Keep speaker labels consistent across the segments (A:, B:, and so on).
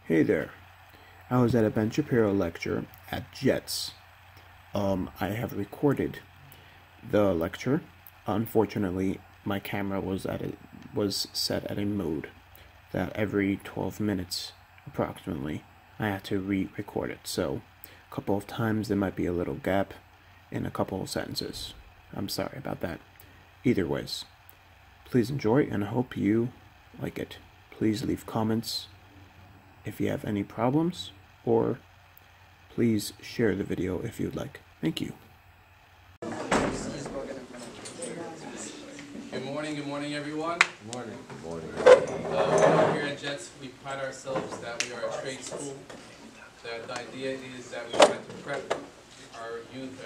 A: Hey there. I was at a Ben Shapiro lecture at J.E.T.S. I have recorded the lecture. Unfortunately, my camera was set at a mode that every 12 minutes, approximately, I had to re-record it. So, a couple of times there might be a little gap in a couple of sentences. I'm sorry about that. Either ways, please enjoy, and I hope you like it. Please leave comments if you have any problems, or please share the video if you'd like. Thank you.
B: Good morning everyone.
C: Good morning. Good morning.
B: Here at J.E.T.S, we pride ourselves that we are a trade school. That the idea is that we try to prep our youth,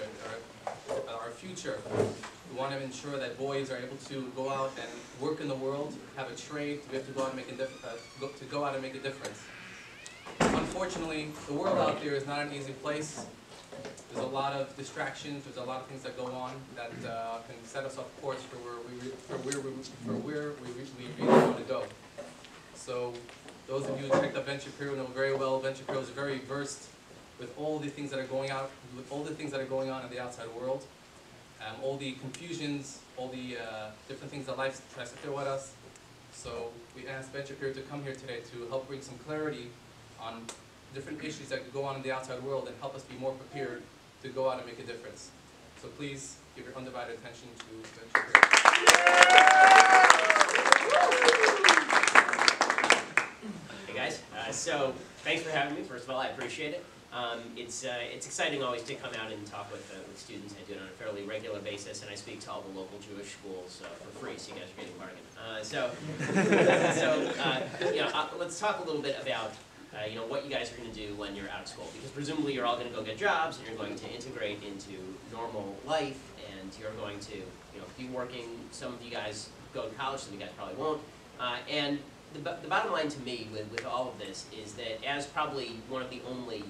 B: our future. We want to ensure that boys are able to go out and work in the world, have a trade, to be able to go out and make a difference. Unfortunately, the world out there is not an easy place. There's a lot of distractions. There's a lot of things that go on that can set us off course for where we really want to go. So, those of you who checked out Ben Shapiro know very well. Ben Shapiro is very versed with all the things that are going on, in the outside world, all the confusions, all the different things that life tries to throw at us. So, we asked Ben Shapiro to come here today to help bring some clarity on different issues that could go on in the outside world and help us be more prepared to go out and make a difference. So please give your undivided attention to Ben Shapiro.
D: Hey guys, so thanks for having me. First of all, I appreciate it. It's exciting always to come out and talk with students. I do it on a fairly regular basis, and I speak to all the local Jewish schools for free, so you guys are getting a bargain. Let's talk a little bit about what you guys are going to do when you're out of school, because presumably you're all going to go get jobs, and you're going to integrate into normal life, and you're going to be working. Some of you guys go to college, some of you guys probably won't. And the bottom line to me with all of this is that as probably one of the only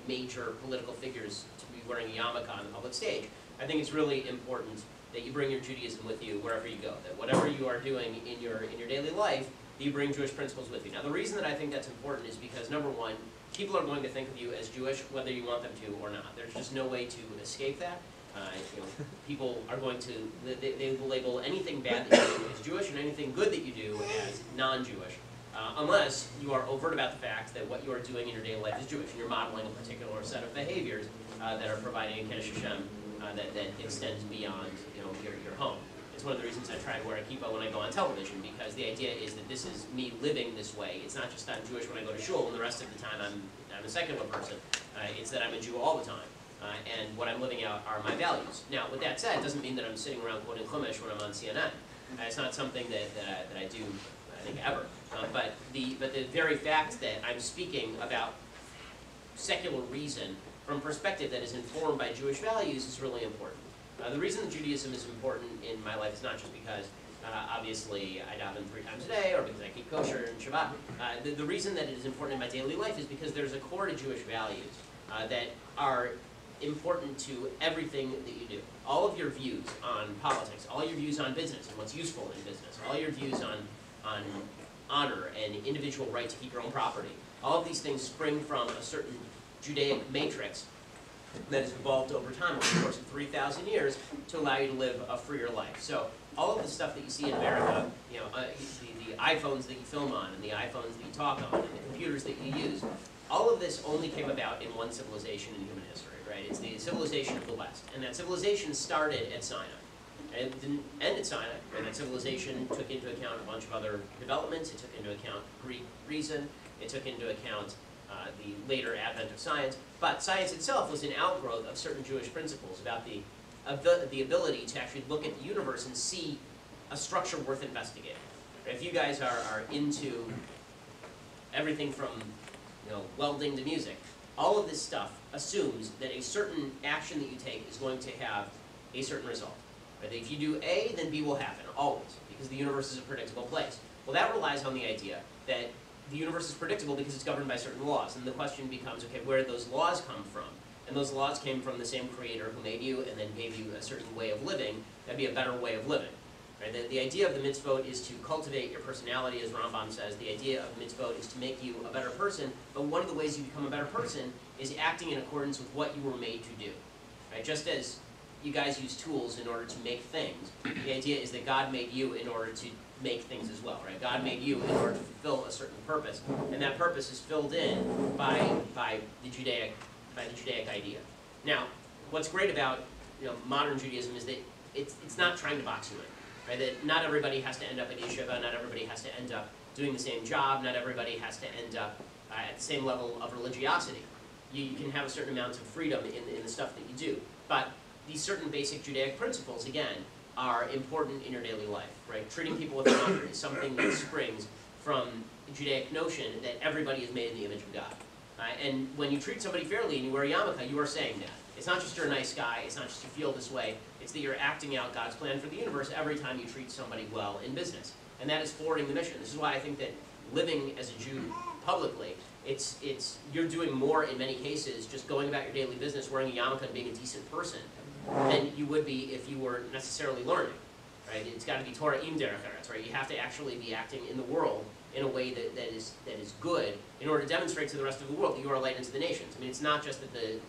D: major political figures to be wearing a yarmulke on the public stage, I think it's really important that you bring your Judaism with you wherever you go, that whatever you are doing in your daily life, you bring Jewish principles with you. Now, the reason that I think that's important is because, number one, people are going to think of you as Jewish whether you want them to or not. There's just no way to escape that. People are going to, they will label anything bad that you do as Jewish and anything good that you do as non-Jewish, unless you are overt about the fact that what you are doing in your daily life is Jewish, and you're modeling a particular set of behaviors that are providing a Kiddush Hashem that extends beyond your home. It's one of the reasons I try to wear a kippah when I go on television, because the idea is that this is me living this way. It's not just I'm Jewish when I go to shul, and the rest of the time I'm a secular person. It's that I'm a Jew all the time, and what I'm living out are my values. Now, with that said, it doesn't mean that I'm sitting around quoting Chumash when I'm on CNN. It's not something that I do, I think, ever. But the very fact that I'm speaking about secular reason from a perspective that is informed by Jewish values is really important. The reason that Judaism is important in my life is not just because, obviously, I daven 3 times a day, or because I keep kosher and Shabbat. The reason that it is important in my daily life is because there's a core to Jewish values that are important to everything that you do. All of your views on politics, all your views on business and what's useful in business, all your views on honor and individual right to keep your own property, all of these things spring from a certain Judaic matrix that has evolved over time, over the course of 3,000 years, to allow you to live a freer life. So all of the stuff that you see in America, the iPhones that you film on, and the iPhones that you talk on, and the computers that you use, all of this only came about in one civilization in human history, right? It's the civilization of the West. And that civilization started at Sinai. And it didn't end at Sinai, and that civilization took into account a bunch of other developments. It took into account Greek reason. It took into account the later advent of science, but science itself was an outgrowth of certain Jewish principles about the ability to actually look at the universe and see a structure worth investigating. If you guys are into everything from welding to music, all of this stuff assumes that a certain action that you take is going to have a certain result. Right? If you do A, then B will happen, always, because the universe is a predictable place. Well, that relies on the idea that the universe is predictable because it's governed by certain laws. And the question becomes, okay, where do those laws come from? And those laws came from the same creator who made you and then gave you a certain way of living. That'd be a better way of living. Right? The idea of the mitzvot is to cultivate your personality, as Rambam says. The idea of mitzvot is to make you a better person, but one of the ways you become a better person is acting in accordance with what you were made to do. Right? Just as you guys use tools in order to make things, the idea is that God made you in order to make things as well, right? God made you in order to fulfill a certain purpose, and that purpose is filled in by the Judaic idea. Now, what's great about modern Judaism is that it's not trying to box you in, right? That not everybody has to end up at yeshiva, not everybody has to end up doing the same job, not everybody has to end up at the same level of religiosity. You can have a certain amount of freedom in the stuff that you do, but these certain basic Judaic principles, again, are important in your daily life, right? Treating people with honor is something that springs from the Judaic notion that everybody is made in the image of God. And when you treat somebody fairly and you wear a yarmulke, you are saying that. It's not just you're a nice guy, it's not just you feel this way, it's that you're acting out God's plan for the universe every time you treat somebody well in business. And that is forwarding the mission. This is why I think that living as a Jew publicly, you're doing more in many cases just going about your daily business, wearing a yarmulke and being a decent person than you would be if you were necessarily learning, right? It's got to be Torah im derech eretz, right? You have to actually be acting in the world in a way that is good in order to demonstrate to the rest of the world that you are a light into the nations. I mean, it's not just that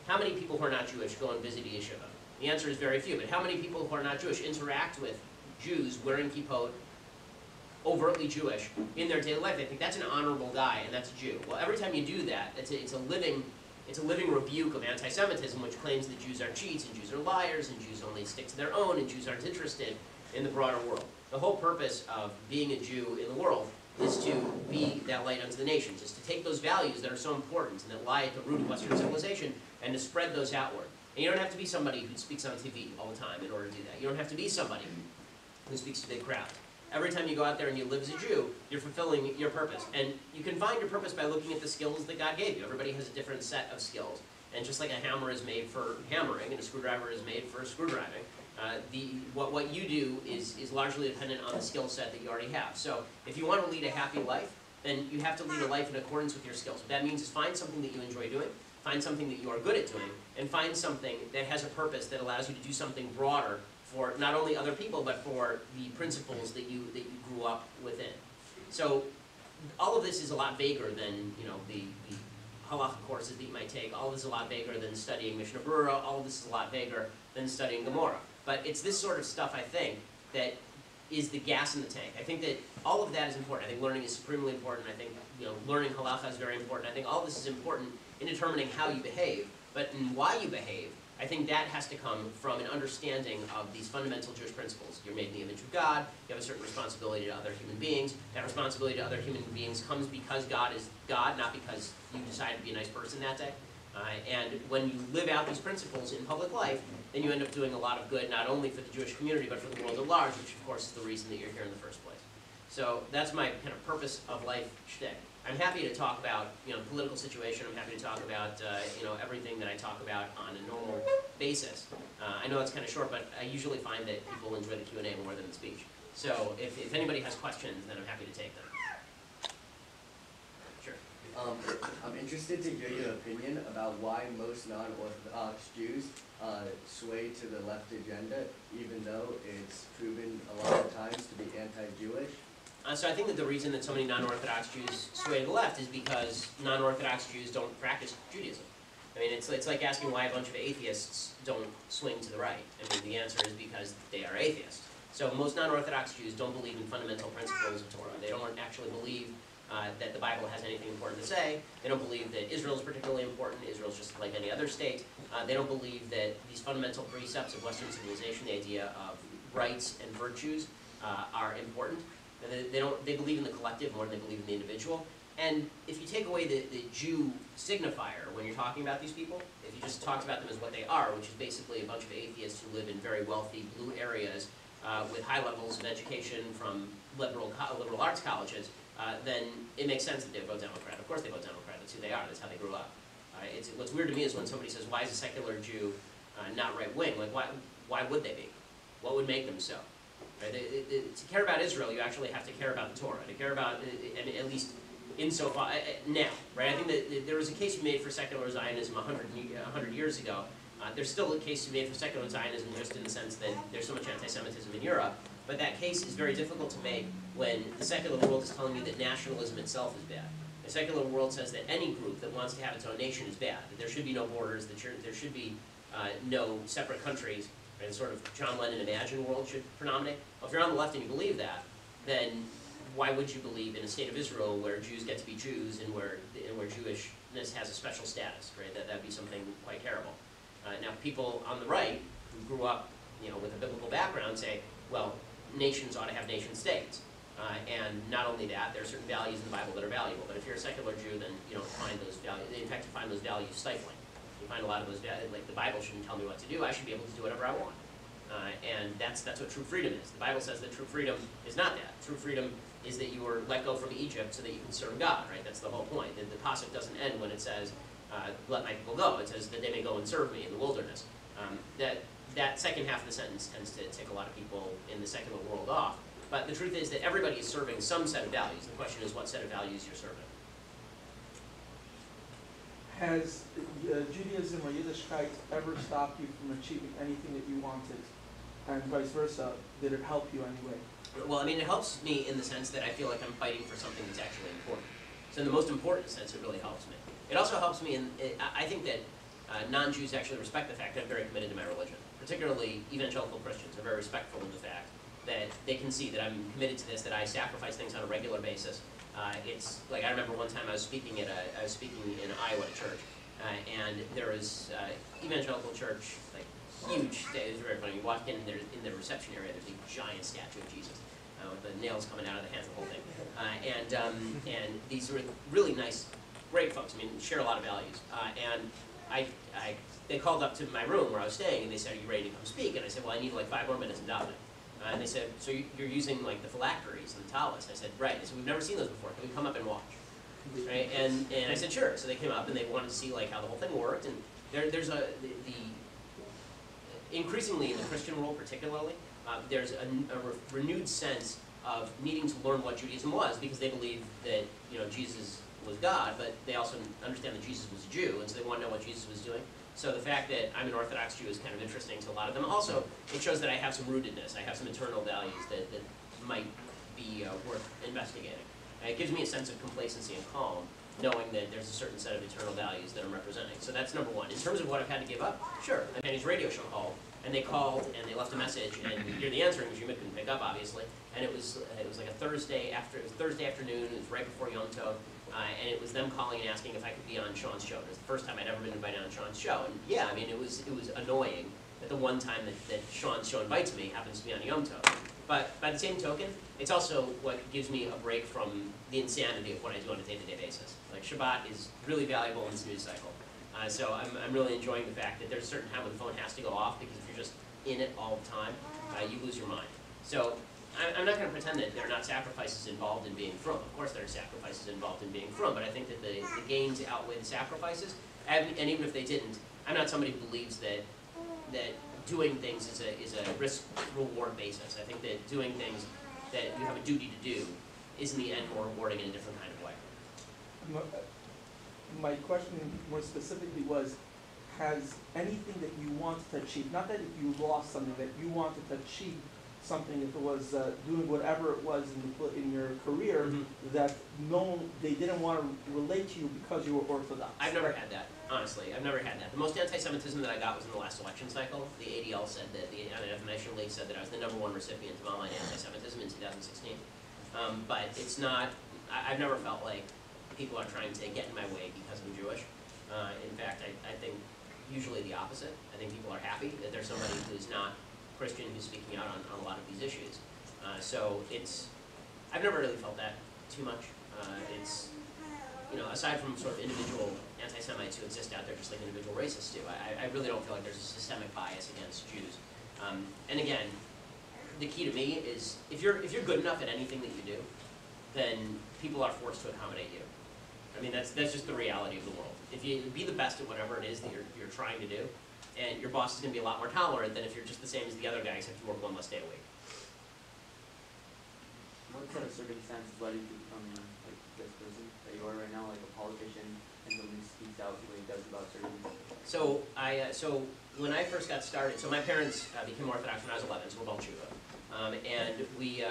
D: how many people who are not Jewish go and visit a yeshiva? The answer is very few, but how many people who are not Jewish interact with Jews wearing kippot, overtly Jewish, in their daily life? They think that's an honorable guy, and that's a Jew. Well, every time you do that, it's a living rebuke of anti-Semitism, which claims that Jews are cheats, and Jews are liars, and Jews only stick to their own, and Jews aren't interested in the broader world. The whole purpose of being a Jew in the world is to be that light unto the nations, is to take those values that are so important and that lie at the root of Western civilization and to spread those outward. And you don't have to be somebody who speaks on TV all the time in order to do that. You don't have to be somebody who speaks to big crowds. Every time you go out there and you live as a Jew, you're fulfilling your purpose. And you can find your purpose by looking at the skills that God gave you. Everybody has a different set of skills. And just like a hammer is made for hammering and a screwdriver is made for screwdriving, what you do is largely dependent on the skill set that you already have. So if you want to lead a happy life, then you have to lead a life in accordance with your skills. What that means is find something that you enjoy doing, find something that you are good at doing, and find something that has a purpose that allows you to do something broader for not only other people, but for the principles that you grew up within. So all of this is a lot vaguer than the halacha courses that you might take. All of this is a lot vaguer than studying Mishnah Berurah. All of this is a lot vaguer than studying Gemara. But it's this sort of stuff, I think, that is the gas in the tank. I think that all of that is important. I think learning is supremely important. I think learning halacha is very important. I think all this is important in determining how you behave, but in why you behave. I think that has to come from an understanding of these fundamental Jewish principles. You're made in the image of God. You have a certain responsibility to other human beings. That responsibility to other human beings comes because God is God, not because you decided to be a nice person that day. And when you live out these principles in public life, then you end up doing a lot of good, not only for the Jewish community, but for the world at large, which of course is the reason that you're here in the first place. So that's my kind of purpose of life shtick. I'm happy to talk about political situation. I'm happy to talk about everything that I talk about on a normal basis. I know it's kind of short, but I usually find that people enjoy the Q&A more than the speech. So if anybody has questions, then I'm happy to take them. Sure.
C: I'm interested to hear your opinion about why most non-Orthodox Jews sway to the left agenda, even though it's proven a lot of times to be anti-Jewish.
D: So I think that the reason that so many non-Orthodox Jews sway to the left is because non-Orthodox Jews don't practice Judaism. I mean, it's like asking why a bunch of atheists don't swing to the right. I mean, the answer is because they are atheists. So most non-Orthodox Jews don't believe in fundamental principles of Torah. They don't actually believe that the Bible has anything important to say. They don't believe that Israel is particularly important. Israel's just like any other state. They don't believe that these fundamental precepts of Western civilization, the idea of rights and virtues, are important. They believe in the collective more than they believe in the individual. And if you take away the Jew signifier when you're talking about these people, if you just talk about them as what they are, which is basically a bunch of atheists who live in very wealthy blue areas with high levels of education from liberal arts colleges, then it makes sense that they vote Democrat. Of course they vote Democrat. That's who they are. That's how they grew up. What's weird to me is when somebody says, why is a secular Jew not right-wing? Like, why would they be? What would make them so? Right? To care about Israel, you actually have to care about the Torah. To care about, at least insofar, now, right? I think that there was a case we made for secular Zionism 100 years ago There's still a case to be made for secular Zionism, just in the sense that there's so much anti-Semitism in Europe, but that case is very difficult to make when the secular world is telling you that nationalism itself is bad. The secular world says that any group that wants to have its own nation is bad, that there should be no borders, that there should be no separate countries, and sort of John Lennon imagined world should predominate. Well, if you're on the left and you believe that, then why would you believe in a state of Israel where Jews get to be Jews and where Jewishness has a special status, right? That'd be something quite terrible. Now, people on the right who grew up, with a biblical background say, well, nations ought to have nation states. And not only that, there are certain values in the Bible that are valuable. But if you're a secular Jew, then you don't find those values. In fact, you find those values stifling. You find a lot of those values, like the Bible shouldn't tell me what to do. I should be able to do whatever I want. And that's what true freedom is. The Bible says that true freedom is not that. True freedom is that you were let go from Egypt so that you can serve God, right? That's the whole point. The pasuk doesn't end when it says, let my people go. It says that they may go and serve me in the wilderness. That second half of the sentence tends to tick a lot of people in the secular world off. But the truth is that everybody is serving some set of values. The question is what set of values you're serving.
E: Has Judaism or Yiddishkeit ever stopped you from achieving anything that you wanted? And vice versa, did it help you anyway?
D: Well, I mean, it helps me in the sense that I feel like I'm fighting for something that's actually important. So in the most important sense, it really helps me. It also helps me I think that non-Jews actually respect the fact that I'm very committed to my religion. Particularly evangelical Christians are very respectful of the fact that they can see that I'm committed to this, that I sacrifice things on a regular basis. It's like, I remember one time I was speaking in Iowa at a church, and there was evangelical church, like huge. It was very funny. You walk in the reception area, there's a giant statue of Jesus with the nails coming out of the hands, the whole thing. And these were really nice, great folks. I mean, share a lot of values. They called up to my room where I was staying, and they said, "Are you ready to come speak?" And I said, "Well, I need like 5 more minutes in davening." And they said, "So you're using like the phylacteries and the talis?" I said, "Right." They said, "We've never seen those before. Can we come up and watch?" Right? And I said, "Sure." So they came up and they wanted to see like how the whole thing worked. And there's increasingly in the Christian world particularly, there's a renewed sense of needing to learn what Judaism was, because they believe that Jesus was God, but they also understand that Jesus was a Jew, and so they want to know what Jesus was doing. So the fact that I'm an Orthodox Jew is kind of interesting to a lot of them. Also, it shows that I have some rootedness. I have some internal values that might be worth investigating. And it gives me a sense of complacency and calm, knowing that there's a certain set of internal values that I'm representing. So that's number one. In terms of what I've had to give up, sure. I had his radio show called, and they called and they left a message, and you're the answering machine, couldn't pick up obviously. And it was like a Thursday afternoon. It was right before Yom Tov. And it was them calling and asking if I could be on Sean's show. It was the first time I'd ever been invited on Sean's show. And yeah, I mean, it was annoying that the one time that Sean's show invites me happens to be on Yom Tov. But by the same token, it's also what gives me a break from the insanity of what I do on a day-to-day basis. Like Shabbat is really valuable in this news cycle. So I'm really enjoying the fact that there's a certain time when the phone has to go off, because if you're just in it all the time, you lose your mind. So I'm not going to pretend that there are not sacrifices involved in being frum. Of course there are sacrifices involved in being frum, but I think that the gains outweigh the sacrifices. And even if they didn't, I'm not somebody who believes that doing things is a risk-reward basis. I think that doing things that you have a duty to do is in the end more rewarding in a different kind of way.
E: My question more specifically was, has anything that you wanted to achieve, not that you lost something, that you wanted to achieve something, if it was doing whatever it was in your career, that they didn't want to relate to you because you were Orthodox?
D: I've never had that, honestly. I've never had that. The most anti-Semitism that I got was in the last election cycle. The ADL said that, the Anti-Defamation League said that I was the #1 recipient of online anti-Semitism in 2016. But it's not, I've never felt like people are trying to get in my way because I'm Jewish. In fact, I think usually the opposite. I think people are happy that there's somebody who's not Christian who's speaking out on a lot of these issues. So I've never really felt that too much. It's, aside from sort of individual anti-Semites who exist out there just like individual racists do, I really don't feel like there's a systemic bias against Jews. And again, the key to me is if you're good enough at anything that you do, then people are forced to accommodate you. I mean, that's just the reality of the world. If you be the best at whatever it is that you're trying to do, and your boss is going to be a lot more tolerant than if you're just the same as the other guy, except you work 1 less day a week.
F: What set of circumstances led you to become like this person that you are right now, like a politician, and somebody speaks out the way he does about certain things?
D: So so when I first got started, so my parents became Orthodox when I was 11, so we're both Judah. And we,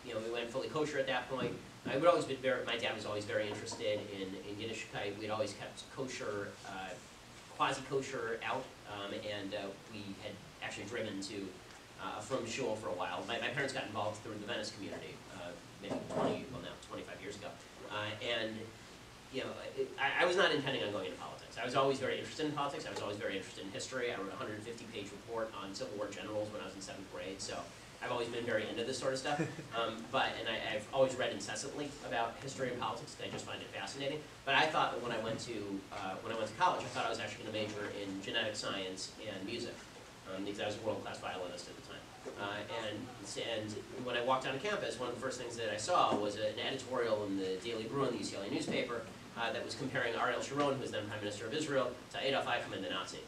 D: you know, we went fully kosher at that point. I would always been my dad was always very interested in Yiddishkeit. We'd always kept kosher, quasi-kosher out, and we had actually driven to from shul for a while. My parents got involved through the Venice community, maybe 25 years ago. And you know, I was not intending on going into politics. I was always very interested in politics. I was always very interested in history. I wrote a 150-page report on Civil War generals when I was in 7th grade, so I've always been very into this sort of stuff. I've always read incessantly about history and politics. I just find it fascinating. But I thought that when I went to college, I thought I was actually going to major in genetic science and music, because I was a world-class violinist at the time. And when I walked on campus, one of the first things that I saw was an editorial in the Daily Bruin, the UCLA newspaper, that was comparing Ariel Sharon, who was then Prime Minister of Israel, to Adolf Eichmann, the Nazi.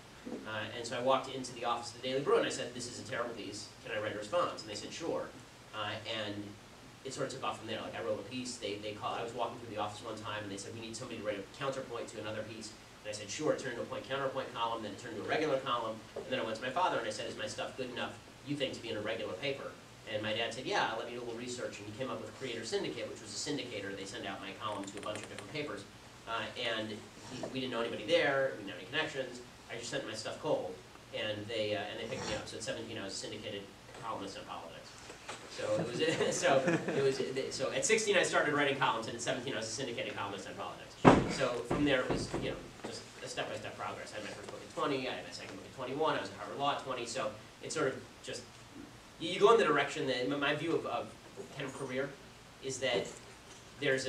D: And so I walked into the office of the Daily Bruin, and I said, "This is a terrible piece, can I write a response?" And they said, "Sure." And it sort of took off from there. Like, I wrote a piece, I was walking through the office one time, and they said, "We need somebody to write a counterpoint to another piece." And I said, "Sure." It turned into a point-counterpoint column, then it turned into a regular column, and then I went to my father, and I said, "Is my stuff good enough, you think, to be in a regular paper?" And my dad said, "Yeah, let me do a little research." And he came up with Creator Syndicate, which was a syndicator. They send out my column to a bunch of different papers. We didn't know anybody there, we didn't have any connections. I just sent my stuff cold, and they picked me up. So at 17, I was a syndicated columnist on politics. So at 16, I started writing columns, and at 17, I was a syndicated columnist on politics. So from there, it was, you know, just a step-by-step progress. I had my first book at 20, I had my second book at 21, I was at Harvard Law at 20. So it's sort of just, you go in the direction that, my view of kind of career is that there's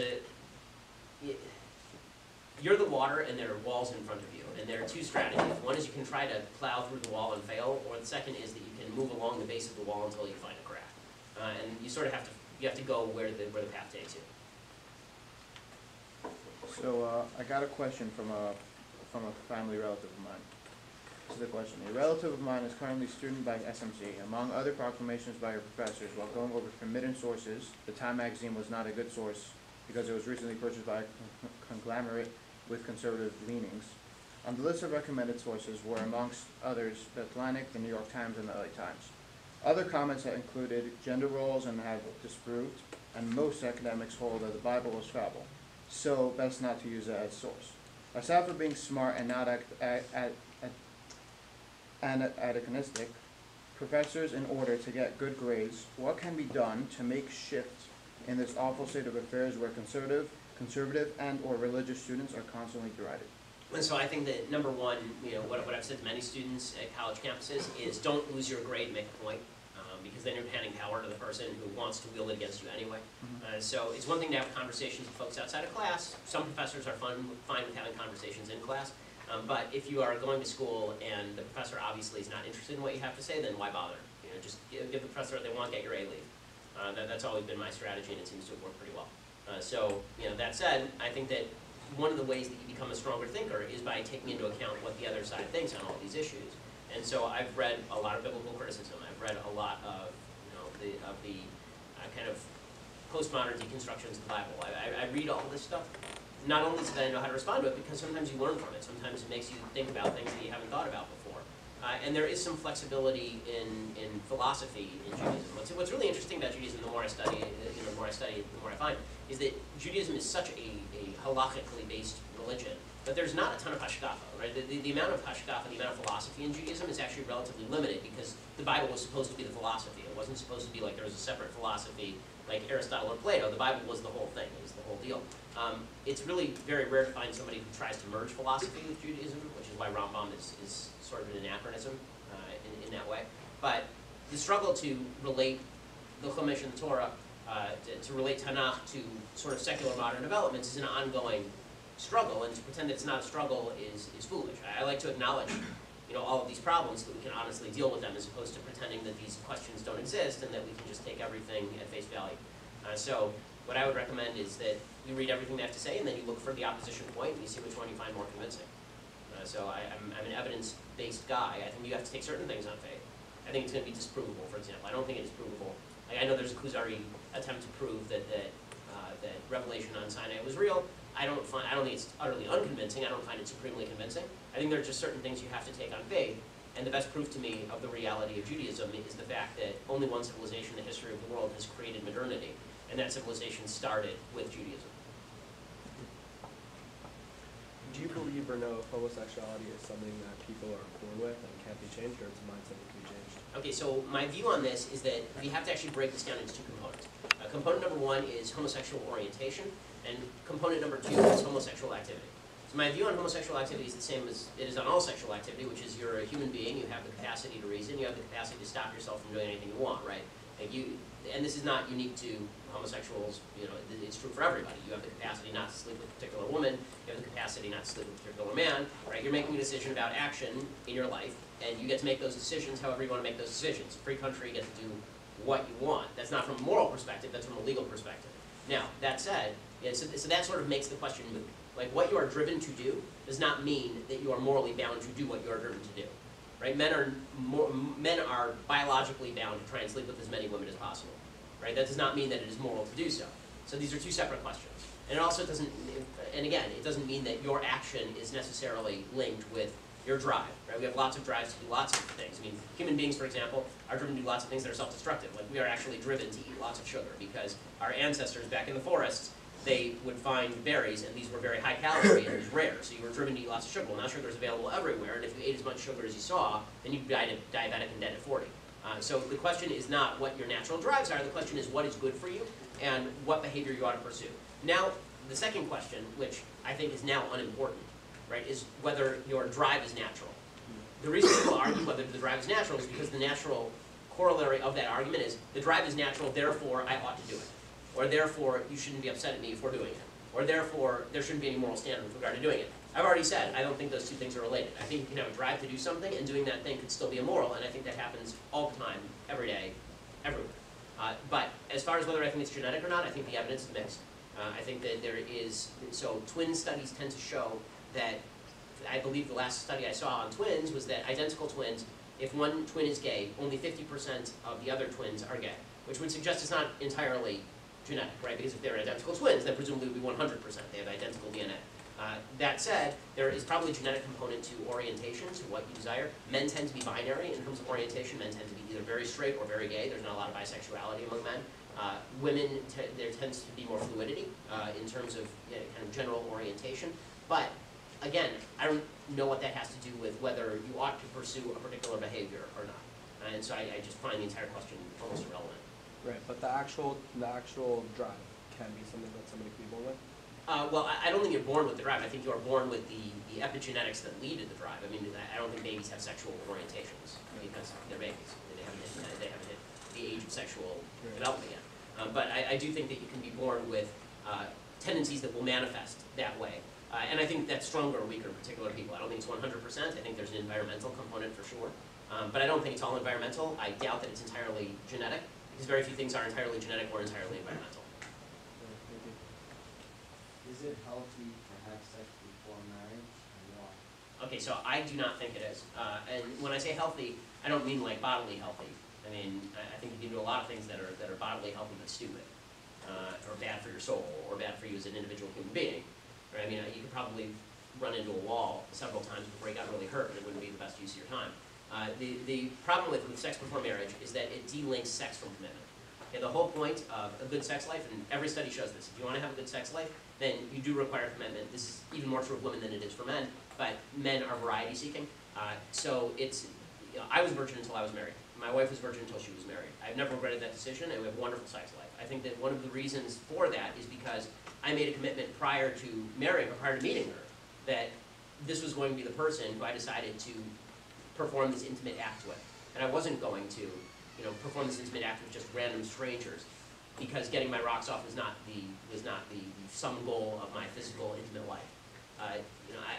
D: you're the water and there are walls in front of you. And there are two strategies. One is you can try to plow through the wall and fail, or the second is that you can move along the base of the wall until you find a crack. And you sort of have to go where the path takes you.
A: So I got a question from a family relative of mine. This is the question. A relative of mine is currently a student by SMC. Among other proclamations by her professors, while going over forbidden sources, the Time magazine was not a good source because it was recently purchased by a conglomerate with conservative leanings. On the list of recommended sources were, amongst others, The Atlantic, The New York Times, and The LA Times. Other comments that included gender roles and have disproved, and most academics hold that the Bible was fable, so best not to use it as source. Aside from being smart and not anachronistic, professors, in order to get good grades, what can be done to make shift in this awful state of affairs where conservative and or religious students are constantly derided?
D: And so I think that number one, you know, what I've said to many students at college campuses is don't lose your grade and make a point, because then you're handing power to the person who wants to wield it against you anyway. So it's one thing to have conversations with folks outside of class. Some professors are fine with having conversations in class. But if you are going to school and the professor obviously is not interested in what you have to say, then why bother? You know, just give the professor what they want, get your A leave. That's always been my strategy, and it seems to have worked pretty well. So, you know, that said, I think that one of the ways that you become a stronger thinker is by taking into account what the other side thinks on all these issues. And so I've read a lot of biblical criticism. I've read a lot of, you know, the kind of postmodern deconstructions of the Bible. I read all this stuff, not only so that I know how to respond to it, because sometimes you learn from it. Sometimes it makes you think about things that you haven't thought about before. And there is some flexibility in philosophy in Judaism. What's really interesting about Judaism, the more I study it, the more I find, is that Judaism is such a halakhically based religion, but there's not a ton of hashkafa, right? The amount of hashkafa, the amount of philosophy in Judaism is actually relatively limited because the Bible was supposed to be the philosophy. It wasn't supposed to be like there was a separate philosophy like Aristotle or Plato. The Bible was the whole thing, it was the whole deal. It's really very rare to find somebody who tries to merge philosophy with Judaism, which is why Rambam is sort of an anachronism in that way. But the struggle to relate the Chumash and the Torah, to relate Tanakh to sort of secular modern developments is an ongoing struggle, and to pretend that it's not a struggle is foolish. I like to acknowledge, you know, all of these problems so that we can honestly deal with them, as opposed to pretending that these questions don't exist and that we can just take everything at face value. So what I would recommend is that you read everything they have to say, and then you look for the opposition point, and you see which one you find more convincing. So I'm an evidence-based guy. I think you have to take certain things on faith. I think it's going to be disprovable, for example. I don't think it is provable. Like, I know there's a Kuzari attempt to prove that Revelation on Sinai was real. I don't think it's utterly unconvincing. I don't find it supremely convincing. I think there are just certain things you have to take on faith. And the best proof to me of the reality of Judaism is the fact that only one civilization in the history of the world has created modernity, and that civilization started with Judaism.
G: Do you believe or know if homosexuality is something that people are born with and can't be changed, or it's a mindset that can be changed?
D: Okay, so my view on this is that we have to actually break this down into two components. Component number one is homosexual orientation, and component number two is homosexual activity. So my view on homosexual activity is the same as it is on all sexual activity, which is you're a human being, you have the capacity to reason, you have the capacity to stop yourself from doing anything you want, right? And this is not unique to homosexuals, you know, it's true for everybody. You have the capacity not to sleep with a particular woman, you have the capacity not to sleep with a particular man, right? You're making a decision about action in your life, and you get to make those decisions however you want to make those decisions. Free country, you get to do what you want. That's not from a moral perspective, that's from a legal perspective. Now, that said, yeah, so that sort of makes the question moot. Like, what you are driven to do does not mean that you are morally bound to do what you are driven to do. Right? Men are biologically bound to try and sleep with as many women as possible. Right? That does not mean that it is moral to do so. So these are two separate questions. And it also doesn't, and again, it doesn't mean that your action is necessarily linked with your drive. Right? We have lots of drives to do lots of things. I mean, human beings, for example, are driven to do lots of things that are self-destructive. Like, we are actually driven to eat lots of sugar because our ancestors back in the forests, they would find berries, and these were very high calorie and it was rare, so you were driven to eat lots of sugar. Well, now sugar is available everywhere, and if you ate as much sugar as you saw, then you'd die diabetic and dead at 40. So the question is not what your natural drives are, the question is what is good for you and what behavior you ought to pursue. Now, the second question, which I think is now unimportant, right, is whether your drive is natural. The reason people argue whether the drive is natural is because the natural corollary of that argument is the drive is natural, therefore I ought to do it. Or therefore, you shouldn't be upset at me for doing it. Or therefore, there shouldn't be any moral standard with regard to doing it. I've already said, I don't think those two things are related. I think you can have a drive to do something, and doing that thing could still be immoral, and I think that happens all the time, every day, everywhere. But as far as whether I think it's genetic or not, I think the evidence is mixed. I think that there is, so twin studies tend to show that, I believe the last study I saw on twins was that identical twins, if one twin is gay, only 50% of the other twins are gay, which would suggest it's not entirely genetic, right? Because if they're identical twins, then presumably it would be 100%. They have identical DNA. That said, there is probably a genetic component to orientation, to what you desire. Men tend to be binary in terms of orientation. Men tend to be either very straight or very gay. There's not a lot of bisexuality among men. Women, there tends to be more fluidity in terms of kind of general orientation. But again, I don't know what that has to do with whether you ought to pursue a particular behavior or not. And so I just find the entire question almost irrelevant.
G: Right, but the actual drive can be something that somebody can be born with?
D: Well, I don't think you're born with the drive. I think you are born with the epigenetics that lead to the drive. I mean, I don't think babies have sexual orientations because they're babies. They haven't hit the age of sexual development yet. But I do think that you can be born with tendencies that will manifest that way. And I think that's stronger or weaker in particular people. I don't think it's 100%. I think there's an environmental component for sure. But I don't think it's all environmental. I doubt that it's entirely genetic, because very few things are entirely genetic or entirely environmental.
C: Is it healthy to have sex before marriage, and why?
D: Okay, so I do not think it is. And when I say healthy, I don't mean like bodily healthy. I mean, I think you can do a lot of things that are bodily healthy but stupid, or bad for your soul, or bad for you as an individual human being. Right? I mean, you could probably run into a wall several times before you got really hurt, and it wouldn't be the best use of your time. The problem with sex before marriage is that it delinks sex from commitment. Okay, the whole point of a good sex life, and every study shows this, if you want to have a good sex life, then you do require commitment. This is even more true of women than it is for men, but men are variety seeking. So it's, I was virgin until I was married. My wife was virgin until she was married. I've never regretted that decision, and we have a wonderful sex life. I think that one of the reasons for that is because I made a commitment prior to marrying her, prior to meeting her, that this was going to be the person who I decided to perform this intimate act with. And I wasn't going to, perform this intimate act with just random strangers, because getting my rocks off was not the sum goal of my physical, intimate life.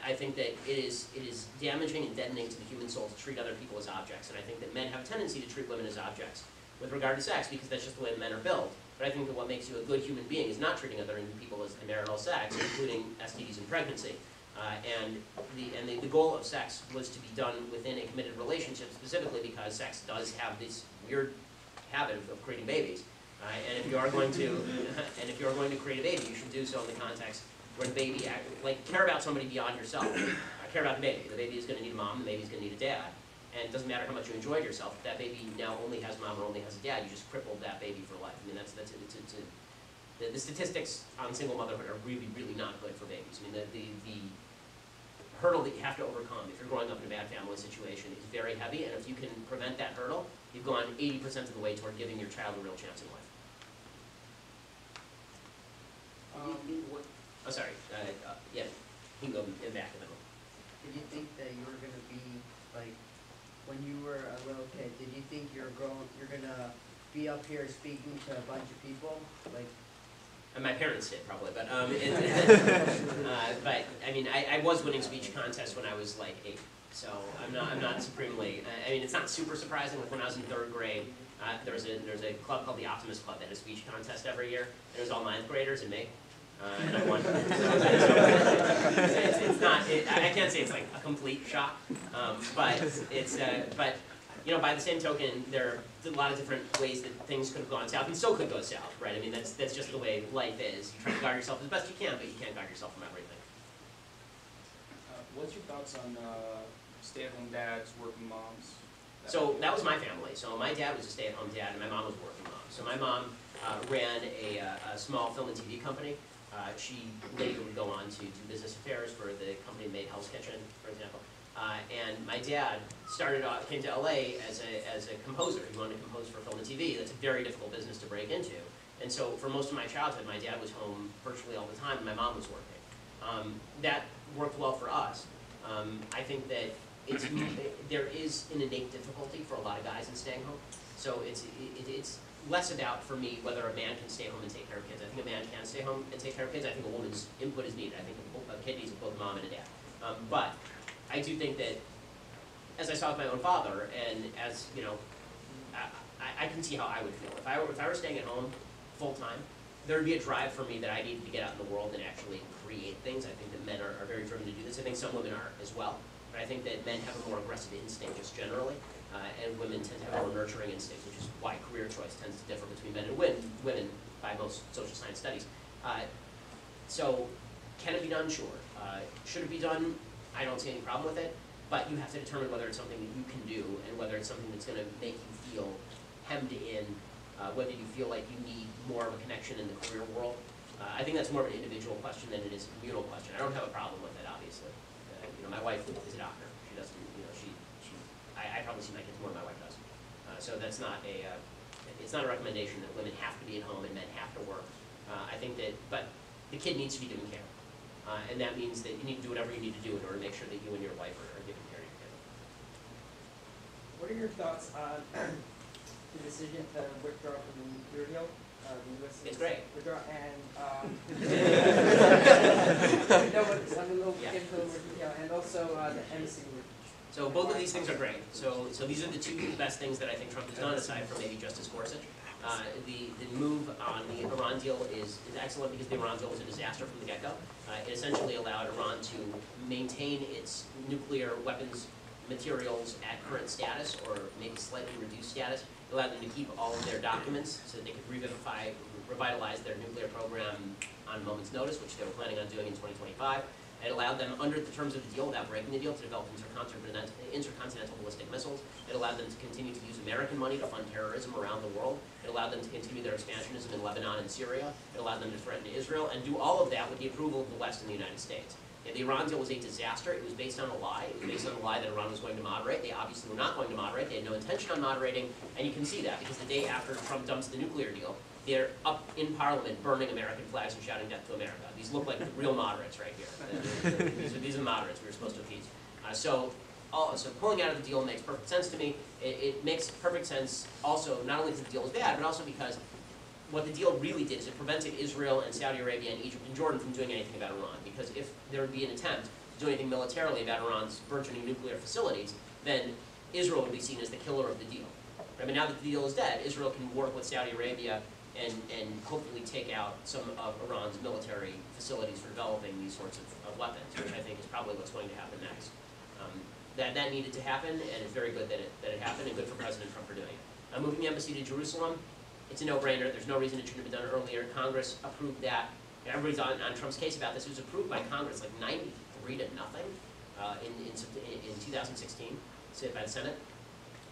D: I think that it is damaging and deadening to the human soul to treat other people as objects, and I think that men have a tendency to treat women as objects with regard to sex, because that's just the way men are built. But I think that what makes you a good human being is not treating other people as marital sex, including STDs and pregnancy. And the goal of sex was to be done within a committed relationship, specifically because sex does have this weird habit of creating babies. And if you are going to create a baby, you should do so in the context where the baby, care about somebody beyond yourself. Care about the baby. The baby is going to need a mom, the baby is going to need a dad. And it doesn't matter how much you enjoyed yourself, if that baby now only has a mom or only has a dad, you just crippled that baby for life. I mean, the statistics on single motherhood are really, really not good for babies. I mean, the hurdle that you have to overcome if you're growing up in a bad family situation is very heavy, and if you can prevent that hurdle, you've gone 80% of the way toward giving your child a real chance in life. Oh, sorry. Yeah, you can go in back a little.
H: Did you think that you were gonna be like, when you were a little kid? Did you think you're gonna be up here speaking to a bunch of people, like?
D: And my parents did probably, but but I mean, I was winning speech contests when I was like 8, so I'm not supremely. I mean, it's not super surprising. Like when I was in 3rd grade, there's a club called the Optimist Club that had a speech contest every year. And it was all 9th graders and me. And I won. It's not. I can't say it's like a complete shock, but it's. But you know, by the same token, there are a lot of different ways that things could have gone south and still could go south, right? I mean, that's just the way life is. You try to guard yourself as best you can, but you can't guard yourself from everything.
I: What's your thoughts on stay-at-home dads, working moms?
D: So that was my family. So my dad was a stay-at-home dad, and my mom was a working mom. So my mom ran a small film and TV company. She later would go on to do business affairs for the company that made Hell's Kitchen, for example. And my dad came to LA as a composer. He wanted to compose for film and TV. That's a very difficult business to break into. And so for most of my childhood, my dad was home virtually all the time, and my mom was working. That worked well for us. I think that there is an innate difficulty for a lot of guys in staying home. So it's less about, for me, whether a man can stay home and take care of kids. I think a man can stay home and take care of kids. I think a woman's input is needed. I think a kid needs both a mom and a dad. But I do think that, as I saw with my own father, and as, you know, I can see how I would feel. If I were staying at home full-time, there would be a drive for me that I needed to get out in the world and actually create things. I think that men are very driven to do this. I think some women are as well. But I think that men have a more aggressive instinct just generally. And women tend to have a more nurturing instinct, which is why career choice tends to differ between men and women by most social science studies. So, can it be done? Sure. Should it be done? I don't see any problem with it, but you have to determine whether it's something that you can do and whether it's something that's going to make you feel hemmed in, whether you feel like you need more of a connection in the career world. I think that's more of an individual question than it is a communal question. I don't have a problem with it, obviously. You know, my wife is a doctor. She doesn't, you know, I probably see my kids more than my wife does. So that's not it's not a recommendation that women have to be at home and men have to work. I think that, but the kid needs to be given care. And that means that you need to do whatever you need to do in order to make sure that you and your wife are giving care to your kid.
J: What are your thoughts on the decision to withdraw from the nuclear deal? The U.S.
D: It's great.
J: Withdraw and no, but I'm a little get into a little more detail, and also the embassy move.
D: So both of these things are great. So these are the two best things that I think Trump has done, aside from maybe Justice Gorsuch. The move on the Iran deal is excellent because the Iran deal was a disaster from the get-go. It essentially allowed Iran to maintain its nuclear weapons materials at current status, or maybe slightly reduced status. It allowed them to keep all of their documents so that they could revitalize their nuclear program on a moment's notice, which they were planning on doing in 2025. It allowed them, under the terms of the deal, without breaking the deal, to develop intercontinental ballistic missiles. It allowed them to continue to use American money to fund terrorism around the world. It allowed them to continue their expansionism in Lebanon and Syria. It allowed them to threaten Israel, and do all of that with the approval of the West and the United States. The Iran deal was a disaster. It was based on a lie. It was based on a lie that Iran was going to moderate. They obviously were not going to moderate. They had no intention on moderating, and you can see that because the day after Trump dumps the nuclear deal, they're up in Parliament burning American flags and shouting death to America. These look like real moderates right here. These are moderates we were supposed to appease. So pulling out of the deal makes perfect sense to me. It makes perfect sense also, not only because the deal was bad, but also because what the deal really did is it prevented Israel and Saudi Arabia and Egypt and Jordan from doing anything about Iran. Because if there would be an attempt to do anything militarily about Iran's burgeoning nuclear facilities, then Israel would be seen as the killer of the deal. I mean, now that the deal is dead, Israel can work with Saudi Arabia and hopefully take out some of Iran's military facilities for developing these sorts of weapons, which I think is probably what's going to happen next. That needed to happen, and it's very good that it happened, and good for President Trump for doing it. Moving the embassy to Jerusalem, it's a no-brainer. There's no reason it shouldn't have been done earlier. Congress approved that everybody's on Trump's case about this. It was approved by Congress like 93 to nothing in 2016, by the Senate,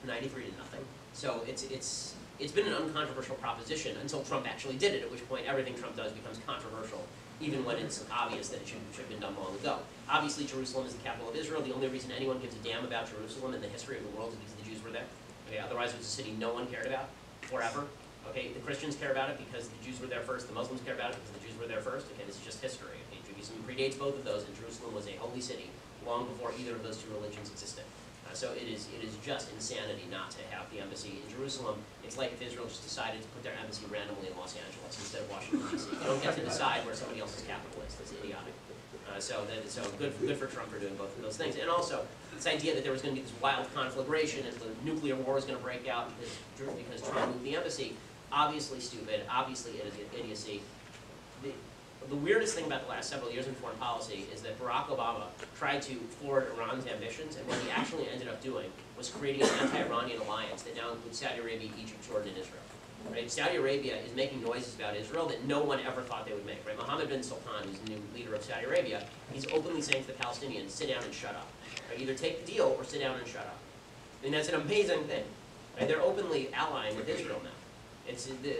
D: 93 to nothing. So it's been an uncontroversial proposition until Trump actually did it, at which point everything Trump does becomes controversial, even when it's obvious that it should have been done long ago. Obviously, Jerusalem is the capital of Israel. The only reason anyone gives a damn about Jerusalem in the history of the world is because the Jews were there. Okay, otherwise, it was a city no one cared about forever. Okay, the Christians care about it because the Jews were there first. The Muslims care about it because the Jews were there first. Okay, this is just history. Okay, Judaism predates both of those, and Jerusalem was a holy city long before either of those two religions existed. So it is just insanity not to have the embassy in Jerusalem. It's like if Israel just decided to put their embassy randomly in Los Angeles instead of Washington, D.C. You don't get to decide where somebody else's capital is. That's idiotic. So good for Trump for doing both of those things. And also, this idea that there was going to be this wild conflagration and the nuclear war is going to break out because Trump moved the embassy, obviously stupid, obviously idiocy. The weirdest thing about the last several years in foreign policy is that Barack Obama tried to thwart Iran's ambitions, and what he actually ended up doing was creating an anti-Iranian alliance that now includes Saudi Arabia, Egypt, Jordan, and Israel. Right? Saudi Arabia is making noises about Israel that no one ever thought they would make. Right? Mohammed bin Sultan, who's the new leader of Saudi Arabia, he's openly saying to the Palestinians, sit down and shut up. Right? Either take the deal or sit down and shut up. I mean, that's an amazing thing. Right? They're openly allying with Israel now.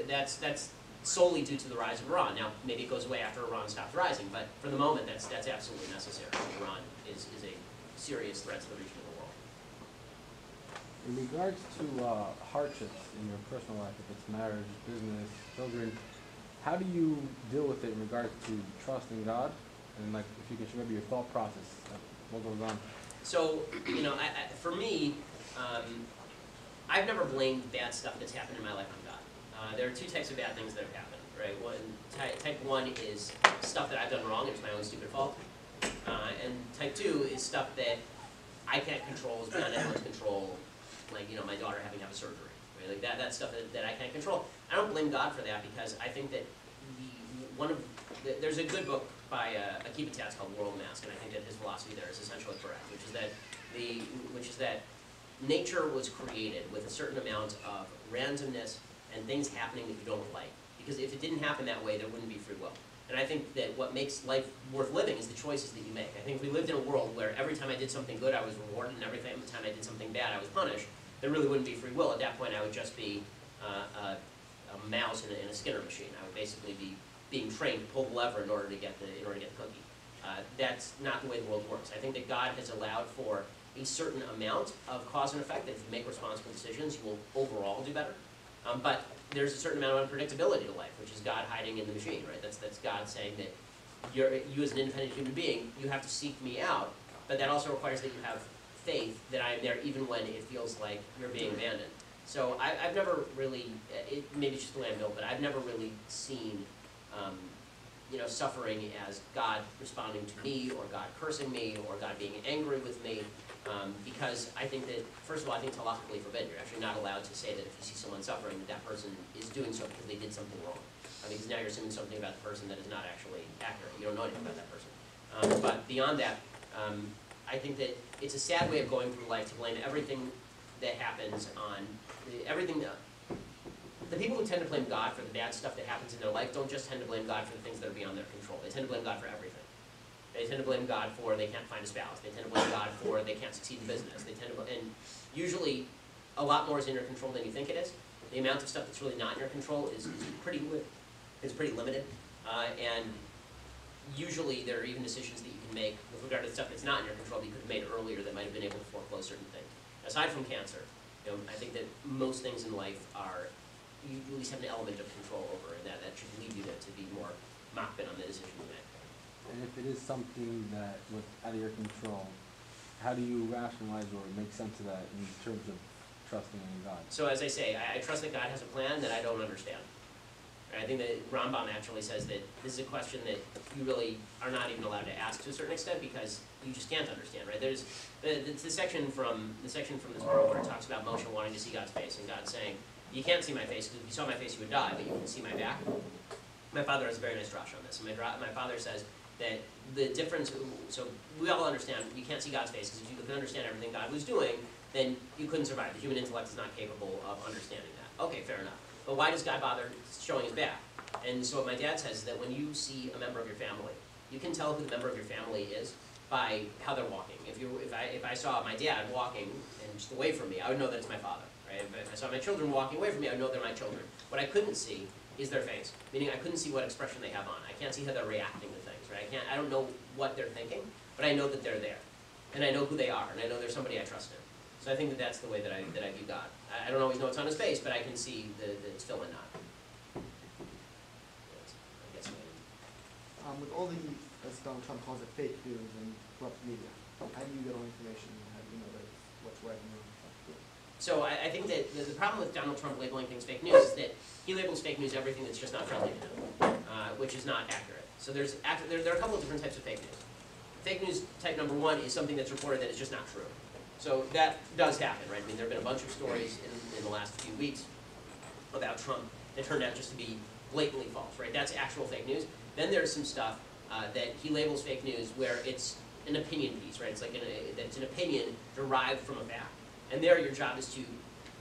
D: That's solely due to the rise of Iran. Now, maybe it goes away after Iran stops rising, but for the moment, that's absolutely necessary. Iran is a serious threat to the region of the world.
K: In regards to hardships in your personal life, if it's marriage, business, children, how do you deal with it in regards to trusting God? And like, if you can share maybe your thought process, what goes on? So,
D: for me, I've never blamed bad stuff that's happened in my life on God. There are two types of bad things that have happened, right? Type one is stuff that I've done wrong, and it's my own stupid fault. And type two is stuff that I can't control, is beyond anyone's control, like, my daughter having to have a surgery, right? Like that's stuff that I can't control. I don't blame God for that because I think that there's a good book by J.E.T.S called World Mask, and I think that his philosophy there is essentially correct, which is that nature was created with a certain amount of randomness and things happening that you don't like. Because if it didn't happen that way, there wouldn't be free will. And I think that what makes life worth living is the choices that you make. I think if we lived in a world where every time I did something good, I was rewarded, and every time I did something bad, I was punished, there really wouldn't be free will. At that point, I would just be a mouse in a Skinner machine. I would basically be being trained to pull the lever in order to get the cookie. That's not the way the world works. I think that God has allowed for a certain amount of cause and effect, that if you make responsible decisions, you will overall do better. But there's a certain amount of unpredictability to life, which is God hiding in the machine, right? That's God saying that you as an independent human being, you have to seek me out, but that also requires that you have faith that I am there even when it feels like you're being abandoned. So I've never really, maybe it's just the way I'm built, but I've never really seen suffering as God responding to me, or God cursing me, or God being angry with me. Because I think that, first of all, I think it's halakhically forbidden. You're actually not allowed to say that if you see someone suffering, that person is doing so because they did something wrong. Because now you're assuming something about the person that is not actually accurate. You don't know anything about that person. But beyond that, I think that it's a sad way of going through life to blame everything that happens on the people who tend to blame God for the bad stuff that happens in their life don't just tend to blame God for the things that are beyond their control. They tend to blame God for everything. They tend to blame God for they can't find a spouse. They tend to blame God for they can't succeed in business. And usually, a lot more is in your control than you think it is. The amount of stuff that's really not in your control is pretty limited. And usually, there are even decisions that you can make with regard to the stuff that's not in your control that you could have made earlier that might have been able to foreclose certain things. Aside from cancer, I think that most things in life you at least have an element of control over, and that should lead you to be more makbid on the decision you make.
K: And if it is something that was out of your control, how do you rationalize or make sense of that in terms of trusting in God?
D: So as I say, I trust that God has a plan that I don't understand. I think that Rambam actually says that this is a question that you really are not even allowed to ask to a certain extent because you just can't understand, right? There's the section from this book where it talks about Moshe wanting to see God's face, and God saying, you can't see my face, because if you saw my face you would die, but you can see my back. My father has a very nice drash on this. My father says that the difference, so we all understand you can't see God's face, because if you could understand everything God was doing, then you couldn't survive. The human intellect is not capable of understanding that. Okay, fair enough. But why does God bother showing his back? And so what my dad says is that when you see a member of your family, you can tell who the member of your family is by how they're walking. If I saw my dad walking and just away from me, I would know that it's my father. Right? If I saw my children walking away from me, I would know they're my children. What I couldn't see is their face, meaning I couldn't see what expression they have on. I can't see how they're reacting to things. Right? I don't know what they're thinking, but I know that they're there, and I know who they are, and I know they're somebody I trust in. So I think that that's the way that I view God. I don't always know what's on his face, but I can see that it's still and not.
L: With all the, as Donald Trump calls it, fake news and corrupt media, how do you get all information and how do you know that it's what's right and wrong?
D: So I think that the problem with Donald Trump labeling things fake news is that he labels fake news everything that's just not friendly to him, which is not accurate. So there are a couple of different types of fake news. Fake news type number one is something that's reported that is just not true. So that does happen, right? I mean, there have been a bunch of stories in the last few weeks about Trump that turned out just to be blatantly false, right? That's actual fake news. Then there's some stuff that he labels fake news where it's an opinion piece, right? It's like it's an opinion derived from a fact. And there your job is to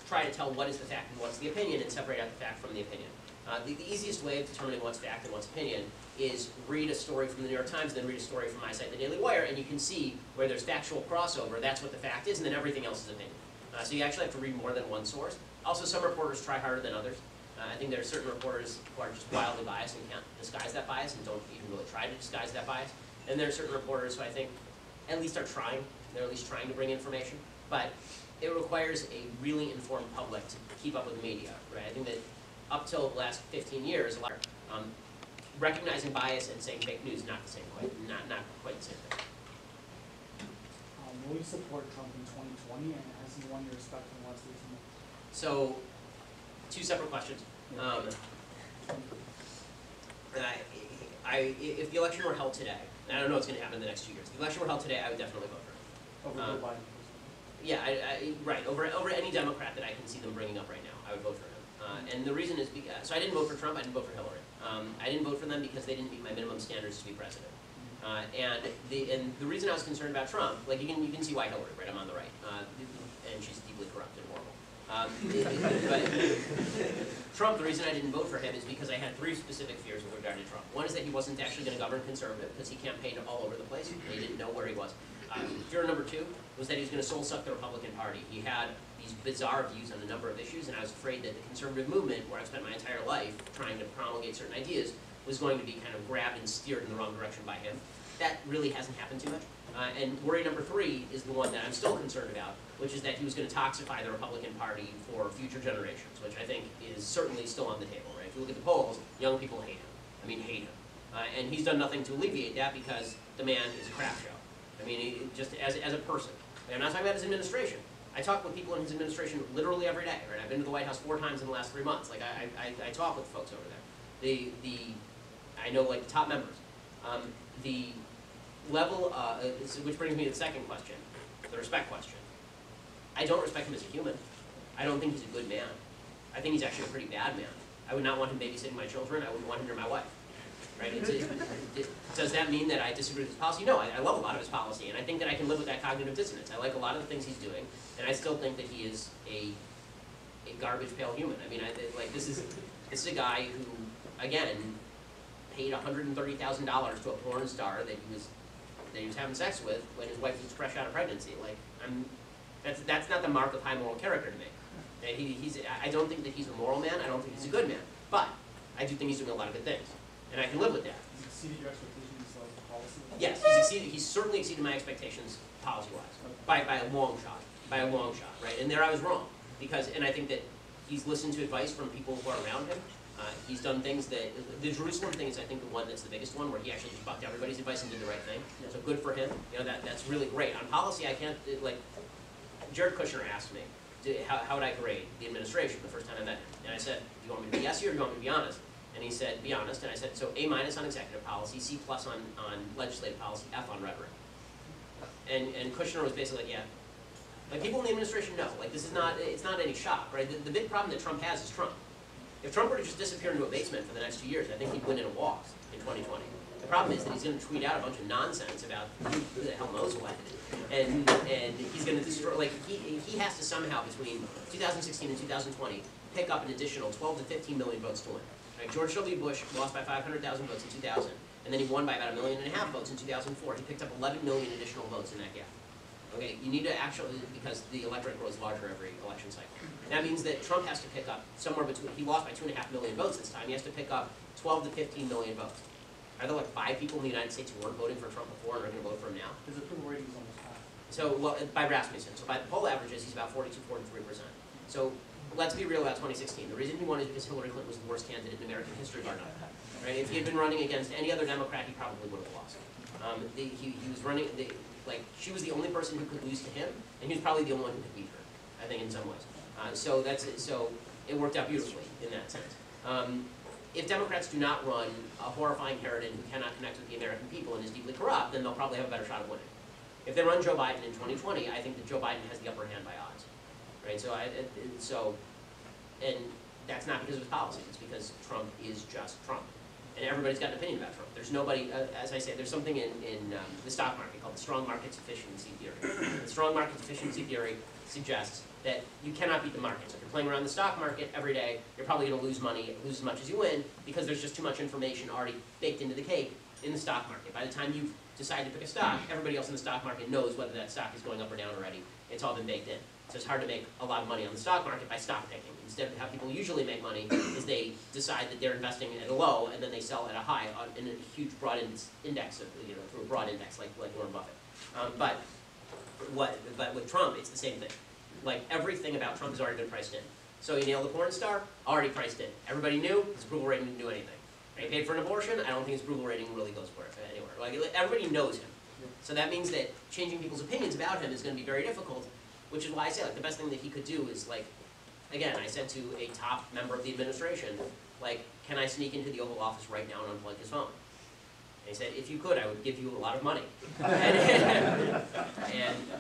D: try to tell what is the fact and what's the opinion and separate out the fact from the opinion. The easiest way of determining what's fact and what's opinion is read a story from the New York Times, then read a story from my site, The Daily Wire, and you can see where there's factual crossover, that's what the fact is, and then everything else is opinion. So you actually have to read more than one source. Also, some reporters try harder than others. I think there are certain reporters who are just wildly biased and can't disguise that bias and don't even really try to disguise that bias. And there are certain reporters who I think at least are trying. They're at least trying to bring information. But it requires a really informed public to keep up with the media, right? I think that up till the last 15 years, recognizing bias and saying fake news not the same way, not quite the same thing.
M: Will you support Trump in 2020, and has he won your respect in the last 18 months?
D: So, two separate questions. If the election were held today, and I don't know what's going to happen in the next 2 years, if the election were held today, I would definitely vote for him.
M: Over Joe Biden?
D: Yeah, right. Over any Democrat that I can see them bringing up right now, I would vote for him. And the reason is because, so I didn't vote for Trump, I didn't vote for Hillary. I didn't vote for them because they didn't meet my minimum standards to be president. And the reason I was concerned about Trump, like you can see why Hillary, right? I'm on the right, and she's deeply corrupt and horrible. But Trump, the reason I didn't vote for him is because I had three specific fears with regard to Trump. One is that he wasn't actually going to govern conservative because he campaigned all over the place. He didn't know where he was. Fear number two was that he was going to soul suck the Republican Party. He had these bizarre views on a number of issues, and I was afraid that the conservative movement, where I've spent my entire life trying to promulgate certain ideas, was going to be kind of grabbed and steered in the wrong direction by him. That really hasn't happened too much. And worry number three is the one that I'm still concerned about, which is that he was going to toxify the Republican Party for future generations, which I think is certainly still on the table, right? If you look at the polls, young people hate him. I mean, hate him. And he's done nothing to alleviate that because the man is a crap show. I mean, just as a person. And I'm not talking about his administration. I talk with people in his administration literally every day, right? I've been to the White House 4 times in the last 3 months. Like, I talk with folks over there. I know, like, the top members. The level, which brings me to the second question, the respect question. I don't respect him as a human. I don't think he's a good man. I think he's actually a pretty bad man. I would not want him babysitting my children. I wouldn't want him near my wife. Right? Does that mean that I disagree with his policy? No, I love a lot of his policy, and I think that I can live with that cognitive dissonance. I like a lot of the things he's doing, and I still think that he is a garbage pail human. I mean, this is a guy who, again, paid $130,000 to a porn star that he was having sex with when his wife was fresh out of pregnancy. Like, that's not the mark of high moral character to me. And I don't think that he's a moral man. I don't think he's a good man, but I do think he's doing a lot of good things. And I can live with that.
M: Has he exceeded your expectations like policy?
D: Yes, he's certainly exceeded my expectations policy-wise, by a long shot, right? And there I was wrong, and I think that he's listened to advice from people who are around him. He's done things that, the Jerusalem thing is I think the one that's the biggest one, where he actually just bucked everybody's advice and did the right thing. So good for him, that's really great. On policy, I can't, Jared Kushner asked me, how would I grade the administration the first time I met him? And I said, do you want me to be yes or do you want me to be honest? And he said, be honest. And I said, so A- on executive policy, C+ on legislative policy, F on rhetoric. And Kushner was basically like, yeah. Like, people in the administration know. Like, it's not any shock, right? The big problem that Trump has is Trump. If Trump were to just disappear into a basement for the next 2 years, I think he'd win in a walk in 2020. The problem is that he's going to tweet out a bunch of nonsense about who the hell knows what. And he's going to destroy, like, he has to somehow, between 2016 and 2020, pick up an additional 12 to 15 million votes to win. Right? George W. Bush lost by 500,000 votes in 2000, and then he won by about 1.5 million votes in 2004. He picked up 11 million additional votes in that gap. Okay, you need to actually, because the electorate grows larger every election cycle. That means that Trump has to pick up somewhere between, he lost by 2.5 million votes this time, he has to pick up 12 to 15 million votes. Are there like 5 people in the United States who weren't voting for Trump before and are going to vote for him now?
J: His approval rating is almost half.
D: So, well, by Rasmussen. So by the poll averages, he's about 42, 43%. So let's be real about 2016. The reason he won is because Hillary Clinton was the worst candidate in American history, bar none. Right? If he had been running against any other Democrat, he probably would have lost. He was running, like, she was the only person who could lose to him, and he was probably the only one who could beat her, I think, in some ways. So it worked out beautifully in that sense. If Democrats do not run a horrifying Harridan who cannot connect with the American people and is deeply corrupt, then they'll probably have a better shot of winning. If they run Joe Biden in 2020, I think that Joe Biden has the upper hand by odds, right? And that's not because of his policies, it's because Trump is just Trump. And everybody's got an opinion about Trump. There's nobody, as I say, there's something in the stock market called the strong markets efficiency theory. The strong markets efficiency theory suggests that you cannot beat the market. So if you're playing around the stock market every day, you're probably going to lose money, lose as much as you win, because there's just too much information already baked into the cake in the stock market. By the time you decide to pick a stock, everybody else in the stock market knows whether that stock is going up or down already. It's all been baked in. So it's hard to make a lot of money on the stock market by stock picking. Instead of how people usually make money is they decide that they're investing at a low and then they sell at a high in a huge broad index, through a broad index like Warren Buffett. But with Trump, it's the same thing. Like, everything about Trump has already been priced in. So he nailed the porn star, already priced in. Everybody knew his approval rating didn't do anything. He paid for an abortion, I don't think his approval rating really goes for it anywhere. Like, everybody knows him. So that means that changing people's opinions about him is going to be very difficult, which is why I say, like, the best thing that he could do is, like, again, I said to a top member of the administration, like, can I sneak into the Oval Office right now and unplug his phone? And he said, if you could, I would give you a lot of money. And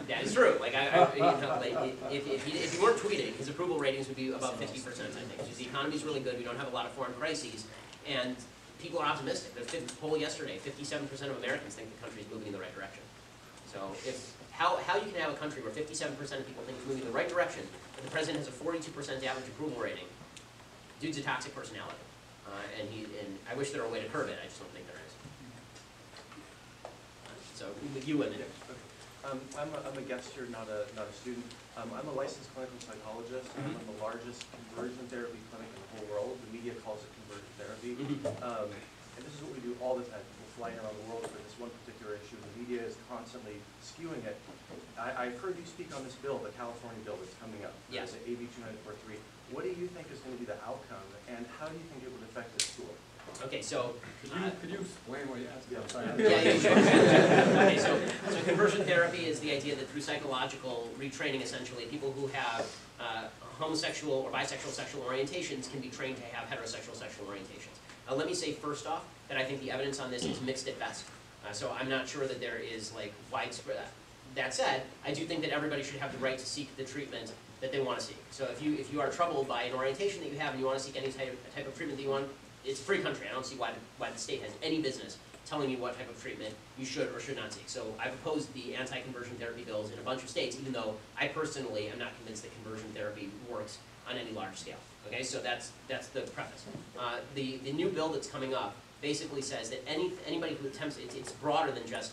D: that is true. Like, if he weren't tweeting, his approval ratings would be above 50%, I think. Because the economy's really good, we don't have a lot of foreign crises, and people are optimistic. There's a poll yesterday, 57% of Americans think the country is moving in the right direction. So how you can have a country where 57% of people think it's moving in the right direction, but the president has a 42% average approval rating, dude's a toxic personality. And I wish there were a way to curb it, I just don't think there is. So with you in there.
N: I'm a guest here, not a student. I'm a licensed clinical psychologist. I'm the largest conversion therapy clinic in the whole world. The media calls it conversion therapy. And this is what we do all the time. People flying around the world for this one particular issue. The media is constantly skewing it. I've heard you speak on this bill, the California bill that's coming up.
D: Yes.
N: It's AB 2943. What do you think is going to be the outcome, and how do you think it would affect the school?
D: Okay, so
K: could you explain what you asked?
N: Yeah, sorry.
D: Yeah, sure. Okay, so conversion therapy is the idea that through psychological retraining, essentially, people who have homosexual or bisexual sexual orientations can be trained to have heterosexual sexual orientations. Let me say first off that I think the evidence on this is mixed at best. So I'm not sure that there is like widespread. That said, I do think that everybody should have the right to seek the treatment that they want to seek. So if you are troubled by an orientation that you have and you want to seek any type of treatment that you want, it's a free country. I don't see why the state has any business telling you what type of treatment you should or should not seek. So I've opposed the anti-conversion therapy bills in a bunch of states, even though I personally am not convinced that conversion therapy works on any large scale. Okay, so that's the preface. The new bill that's coming up basically says that anybody who attempts, it's broader than just,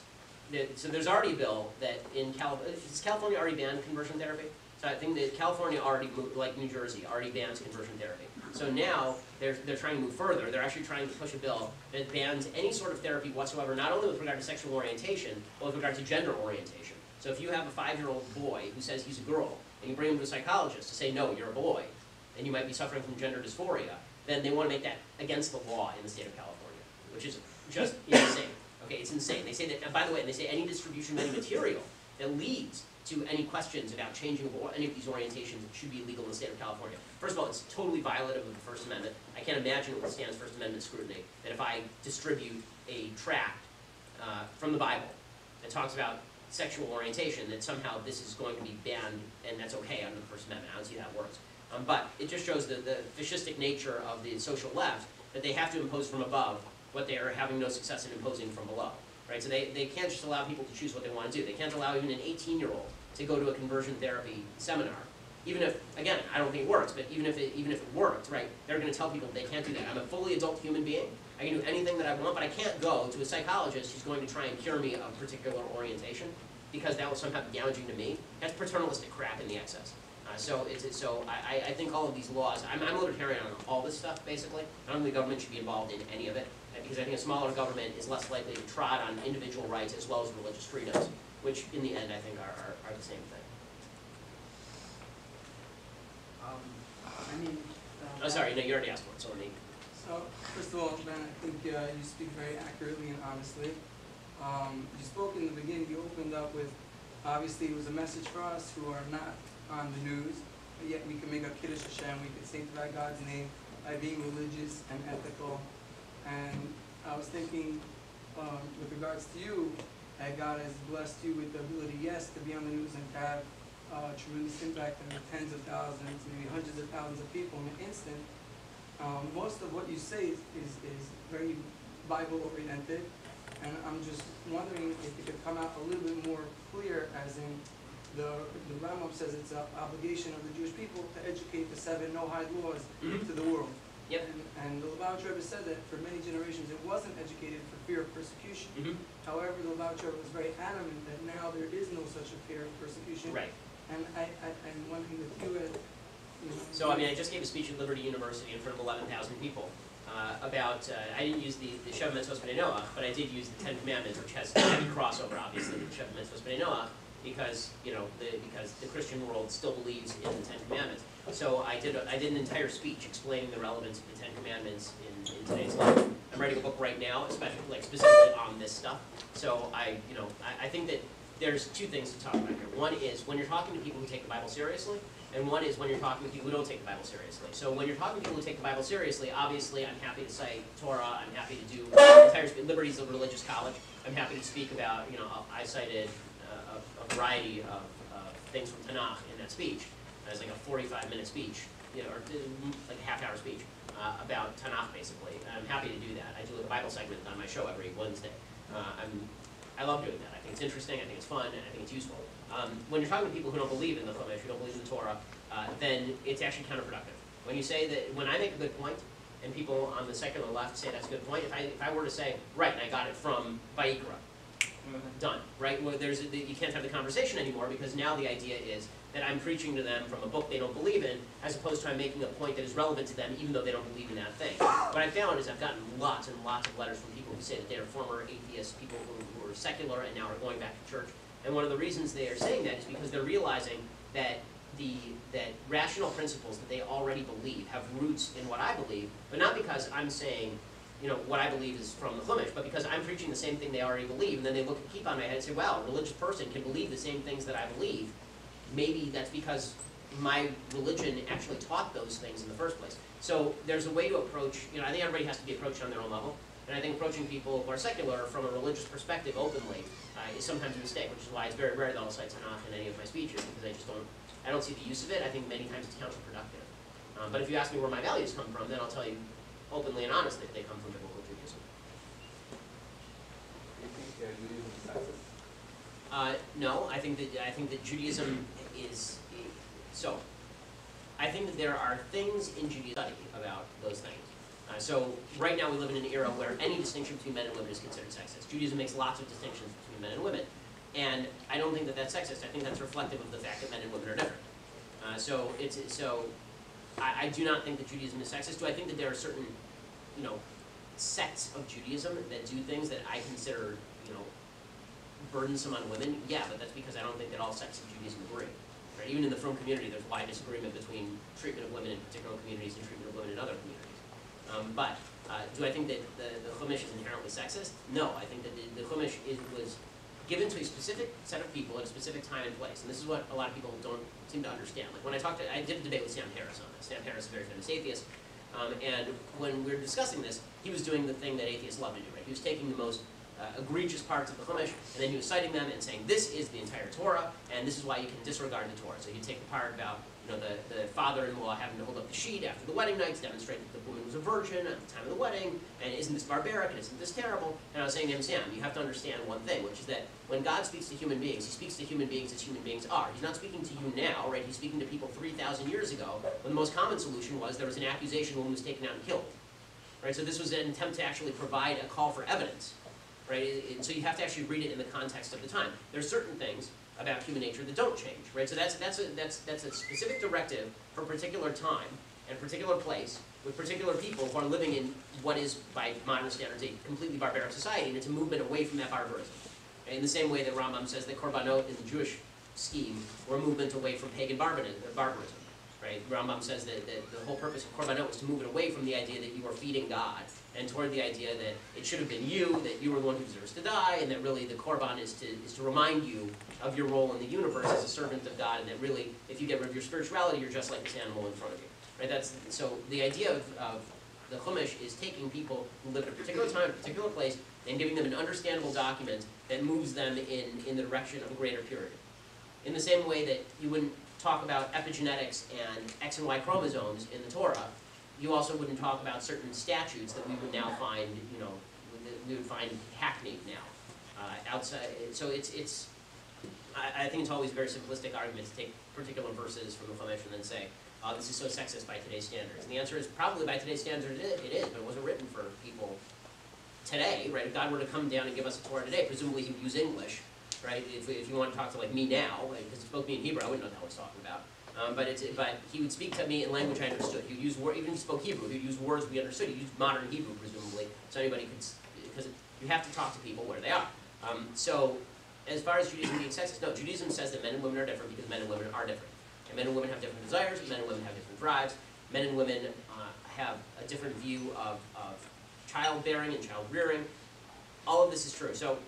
D: so there's already a bill that in has California already banned conversion therapy? So I think that California already, like New Jersey, already bans conversion therapy. So now they're trying to move further. They're actually trying to push a bill that bans any sort of therapy whatsoever, not only with regard to sexual orientation, but with regard to gender orientation. So if you have a 5-year-old boy who says he's a girl, and you bring him to a psychologist to say, no, you're a boy, and you might be suffering from gender dysphoria, then they want to make that against the law in the state of California, which is just insane. Okay, it's insane. They say that, and by the way, they say any distribution of any material that leads to any questions about changing any of these orientations should be illegal in the state of California. First of all, it's totally violative of the First Amendment. I can't imagine it withstands First Amendment scrutiny, that if I distribute a tract from the Bible that talks about sexual orientation, that somehow this is going to be banned and that's okay under the First Amendment. I don't see how that works. But it just shows the fascistic nature of the social left, that they have to impose from above what they are having no success in imposing from below. Right? So they can't just allow people to choose what they want to do. They can't allow even an 18-year-old to go to a conversion therapy seminar Even if, again, I don't think it works, but even if it worked, right, they're going to tell people they can't do that. I'm a fully adult human being. I can do anything that I want, but I can't go to a psychologist who's going to try and cure me of a particular orientation because that will somehow be damaging to me. That's paternalistic crap in the excess. So I think all of these laws, I'm a libertarian on all this stuff, basically. I don't think the government should be involved in any of it, because I think a smaller government is less likely to trod on individual rights as well as religious freedoms, which in the end I think are the same thing.
J: I mean,
D: Oh, sorry, no, you already asked for it, so let me.
M: So, first of all, Ben, I think you speak very accurately and honestly. You spoke in the beginning, you opened up with, obviously it was a message for us who are not on the news, but yet we can make a Kiddush Hashem, we can sanctify God's name by being religious and ethical. And I was thinking, with regards to you, that God has blessed you with the ability, yes, to be on the news and to have tremendous impact on tens of thousands, maybe hundreds of thousands of people in an instant. Most of what you say is very Bible-oriented, and I'm just wondering if it could come out a little bit more clear, as in the Rambam says it's an obligation of the Jewish people to educate the 7 no-hide laws to the world.
D: Yep.
M: And the Lubavitcher Rebbe said that for many generations it wasn't educated for fear of persecution. However, the Lubavitcher Rebbe was very adamant that now there is no such a fear of persecution.
D: Right.
M: And I'm wondering if you had, you know.
D: So, I mean, I just gave a speech at Liberty University in front of 11,000 people about, I didn't use the Sheva Mitzvos B'nai Noach, but I did use the 10 Commandments, which has heavy crossover, obviously, with Sheva Mitzvos B'nai Noach, because, you know, because the Christian world still believes in the 10 Commandments. So I did an entire speech explaining the relevance of the 10 Commandments in today's life. I'm writing a book right now, especially, like, specifically on this stuff. So I think that there's 2 things to talk about here. One is when you're talking to people who take the Bible seriously, and one is when you're talking to people who don't take the Bible seriously. So when you're talking to people who take the Bible seriously, obviously I'm happy to cite Torah, I'm happy to do entire Liberty's a religious college. I'm happy to speak about, you know, I cited a variety of things from Tanakh in that speech. It was like a 45-minute speech, you know, or like a half-hour speech about Tanakh, basically. And I'm happy to do that. I do a Bible segment on my show every Wednesday. I love doing that. I think it's interesting, I think it's fun, and I think it's useful. When you're talking to people who don't believe in the Chumash, who don't believe in the Torah, then it's actually counterproductive. When you say that, when I make a good point, and people on the secular left say that's a good point, if I were to say, right, and I got it from Vayikra, done, right? Well, you can't have the conversation anymore, because now the idea is that I'm preaching to them from a book they don't believe in, as opposed to I'm making a point that is relevant to them, even though they don't believe in that thing. What I found is I've gotten lots and lots of letters from people who say that they are former atheists, people who are secular and now are going back to church. And one of the reasons they are saying that is because they're realizing that that rational principles that they already believe have roots in what I believe, but not because I'm saying, you know, what I believe is from the Chumash, but because I'm preaching the same thing they already believe, and then they keep on my head and say, wow, a religious person can believe the same things that I believe. Maybe that's because my religion actually taught those things in the first place. So there's a way to approach, you know, I think everybody has to be approached on their own level, and I think approaching people who are secular from a religious perspective openly is sometimes a mistake, which is why it's very rare that I'll cite Tanakh in any of my speeches, because I don't see the use of it. I think many times it's counterproductive. But if you ask me where my values come from, then I'll tell you openly and honestly if they come from biblical Judaism.
K: Do you think Judaism is sexist?
D: No, I think that Judaism is so. I think that there are things in Judaism study about those things. So right now we live in an era where any distinction between men and women is considered sexist. Judaism makes lots of distinctions between men and women, and I don't think that that's sexist. I think that's reflective of the fact that men and women are different. I do not think that Judaism is sexist. Do I think that there are certain, you know, sects of Judaism that do things that I consider, you know, burdensome on women? Yeah, but that's because I don't think that all sects of Judaism agree. Right? Even in the Frum community, there's wide disagreement between treatment of women in particular communities and treatment of women in other communities. Do I think that the Chumash is inherently sexist? No, I think that the Chumash was given to a specific set of people at a specific time and place. And this is what a lot of people don't seem to understand. Like when I did a debate with Sam Harris on this. Sam Harris is a very famous atheist. And when we were discussing this, he was doing the thing that atheists love to do, right? He was taking the most egregious parts of the Chumash, and then he was citing them and saying this is the entire Torah, and this is why you can disregard the Torah. So you take the part about the father-in-law having to hold up the sheet after the wedding night to demonstrate that the woman was a virgin at the time of the wedding, and isn't this barbaric, and isn't this terrible? And I was saying to him, Sam, you have to understand one thing, which is that when God speaks to human beings, he speaks to human beings as human beings are. He's not speaking to you now, right? He's speaking to people 3,000 years ago, when the most common solution was there was an accusation, a woman was taken out and killed. Right? So this was an attempt to actually provide a call for evidence. Right? So you have to actually read it in the context of the time. There's certain things about human nature that don't change, right? So that's a specific directive for a particular time and particular place with particular people who are living in what is, by modern standards, a completely barbaric society, and it's a movement away from that barbarism. Okay? In the same way that Rambam says that korbanot in the Jewish scheme were a movement away from pagan barbarism. Right? Rambam says that the whole purpose of korbanot was to move it away from the idea that you are feeding God, and toward the idea that it should have been you, that you were the one who deserves to die, and that really the korban is to remind you of your role in the universe as a servant of God, and that really, if you get rid of your spirituality, you're just like this animal in front of you. Right? So the idea of the Chumash is taking people who live at a particular time, a particular place, and giving them an understandable document that moves them in the direction of a greater purity. In the same way that you wouldn't talk about epigenetics and X and Y chromosomes in the Torah, you also wouldn't talk about certain statutes that we would now find, we would find hackneyed now. Outside, so I think it's always a very simplistic argument to take particular verses from the Chumash and then say, oh, this is so sexist by today's standards. And the answer is probably by today's standards it is, but it wasn't written for people today, right? If God were to come down and give us a Torah today, presumably he would use English. Right? If you want to talk to like me now, because he spoke to me in Hebrew, I wouldn't know what he was talking about. But he would speak to me in language I understood. He would use even if he spoke Hebrew, he would use words we understood. He used modern Hebrew, presumably, so anybody could, because you have to talk to people where they are. So, as far as Judaism being sexist, no, Judaism says that men and women are different because men and women are different. And men and women have different desires, men and women have different drives. Men and women have a different view of childbearing and child rearing. All of this is true. So,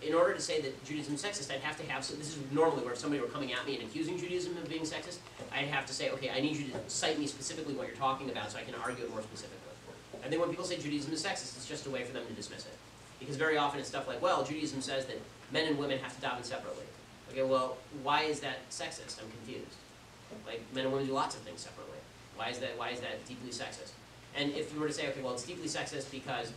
D: in order to say that Judaism is sexist, I'd have to have, so this is normally where if somebody were coming at me and accusing Judaism of being sexist, I'd have to say, okay, I need you to cite me specifically what you're talking about so I can argue it more specifically. I think when people say Judaism is sexist, it's just a way for them to dismiss it. Because very often it's stuff like, well, Judaism says that men and women have to daven separately. Okay, well, why is that sexist? I'm confused. Like, men and women do lots of things separately. Why is that deeply sexist? And if you were to say, okay, well, it's deeply sexist because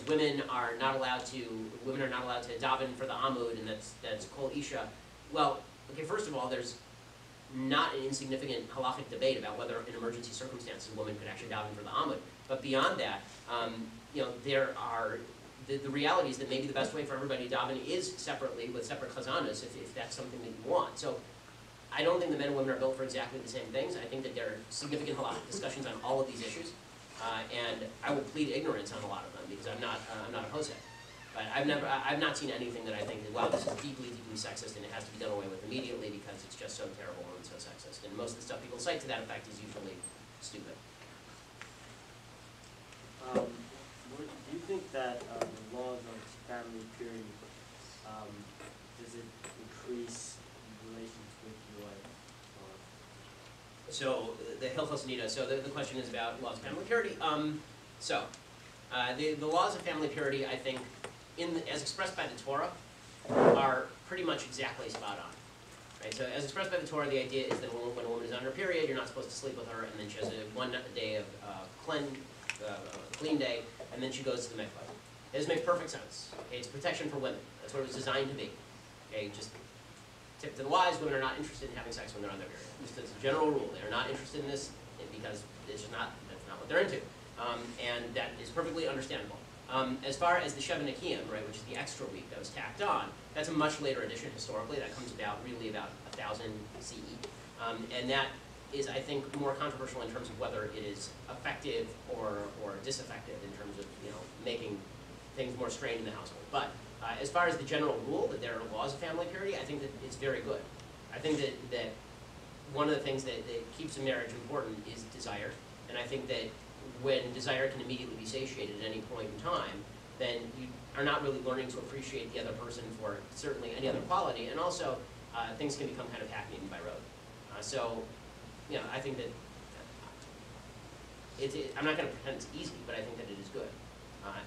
D: women are not allowed to daven for the Amud, and that's Kol Isha. Well, okay, first of all, there's not an insignificant halachic debate about whether in emergency circumstances a woman could actually daven for the Amud. But beyond that, there are the reality is that maybe the best way for everybody to daven is separately with separate chazanas if that's something that you want. So I don't think the men and women are built for exactly the same things. I think that there are significant halachic discussions on all of these issues. And I will plead ignorance on a lot of them because I'm not a Hosek. But I've not seen anything that I think that, wow, this is deeply, deeply sexist and it has to be done away with immediately because it's just so terrible and so sexist. And most of the stuff people cite to that effect is usually stupid.
F: Do you think that the laws of family purity, does it increase relations with your wife?
D: So the Hilchos Nida. So the question is about laws of family purity. The laws of family purity, I think, as expressed by the Torah, are pretty much exactly spot on. Right? So as expressed by the Torah, the idea is that when a woman is on her period, you're not supposed to sleep with her, and then she has one day of clean day, and then she goes to the mikvah. This makes perfect sense. Okay? It's protection for women. That's what it was designed to be. Okay? Just tip to the wise, women are not interested in having sex when they're on their period. Just as a general rule, they are not interested in this because that's not what they're into. And that is perfectly understandable. As far as the Sheva Nekiyim, right, which is the extra week that was tacked on, that's a much later addition historically. That comes about 1000 CE. And that is, I think, more controversial in terms of whether it is effective or disaffective in terms of making things more strained in the household. But as far as the general rule that there are laws of family purity, I think that it's very good. I think that one of the things that keeps a marriage important is desire. And I think that when desire can immediately be satiated at any point in time, then you are not really learning to appreciate the other person for certainly any other quality. And also, things can become kind of hackneyed by road. I think that I'm not going to pretend it's easy, but I think that it is good.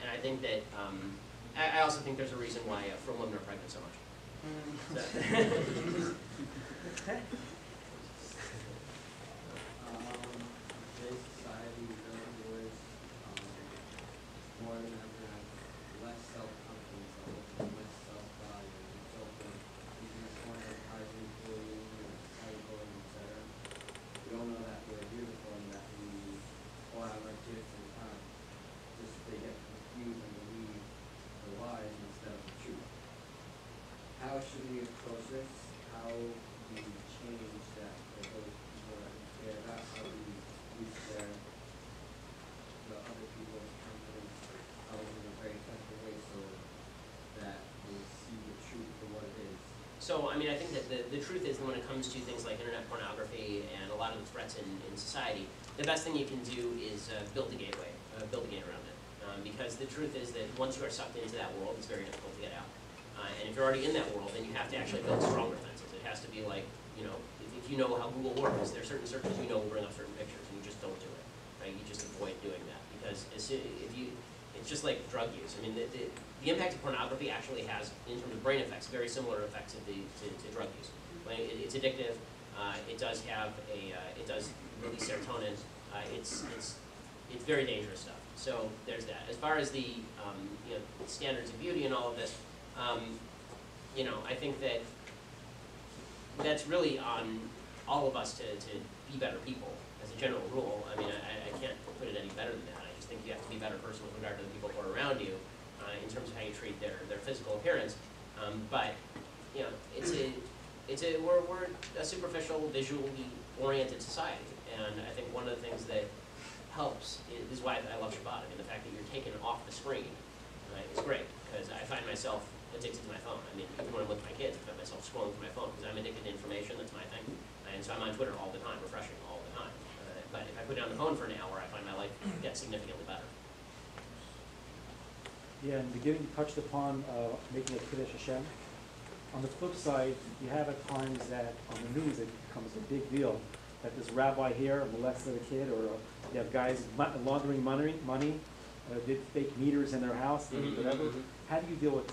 D: And I think that I also think there's a reason why frum women are pregnant so much.
O: Today's society, young boys, more than ever have less self-confidence, less self-value, and so forth. Even as more advertising, bullying, cyberbullying, etc. We all know that we're beautiful and that we all have our gifts and talent. Just they get confused and believe the lies instead of the truth. How should we approach this? How do we change that for those people that we care about? How do we boost the other people's confidence in a very effective way so that they see the truth for what it is?
D: So, I mean, I think that the truth is that when it comes to things like internet pornography and a lot of the threats in society, the best thing you can do is build a gateway, build a gate around it. Because the truth is that once you are sucked into that world, it's very difficult to get out. And if you're already in that world, then you have to actually build stronger fences. It has to be like, you know, if you know how Google works, there are certain searches you know will bring up certain pictures, and you just don't do it, right? You just avoid doing that because it's just like drug use. I mean, the impact of pornography actually has, in terms of brain effects, very similar effects to drug use. It's addictive. It does have it does release serotonin. It's very dangerous stuff. So there's that. As far as the you know, standards of beauty and all of this, you know, I think that that's really on all of us to be better people as a general rule. I mean, I can't put it any better than that. I just think you have to be a better person with regard to the people who are around you in terms of how you treat their physical appearance. But you know, we're a superficial, visually oriented society, and I think one of the things that helps is why I love Shabbat. I mean, the fact that you're taken off the screen, right, is great, because I find myself addicted to my phone. I mean, even when I'm with my kids, I find myself scrolling through my phone because I'm addicted to information. That's my thing, and so I'm on Twitter all the time, refreshing all the time. But if I put down the phone for an hour, I find my life gets significantly better.
P: Yeah, in the beginning you touched upon making a Kiddush Hashem. On the flip side, you have at times that on the news it becomes a big deal that this rabbi here molested a kid, or you have guys laundering money, did fake meters in their house, whatever. How do you deal with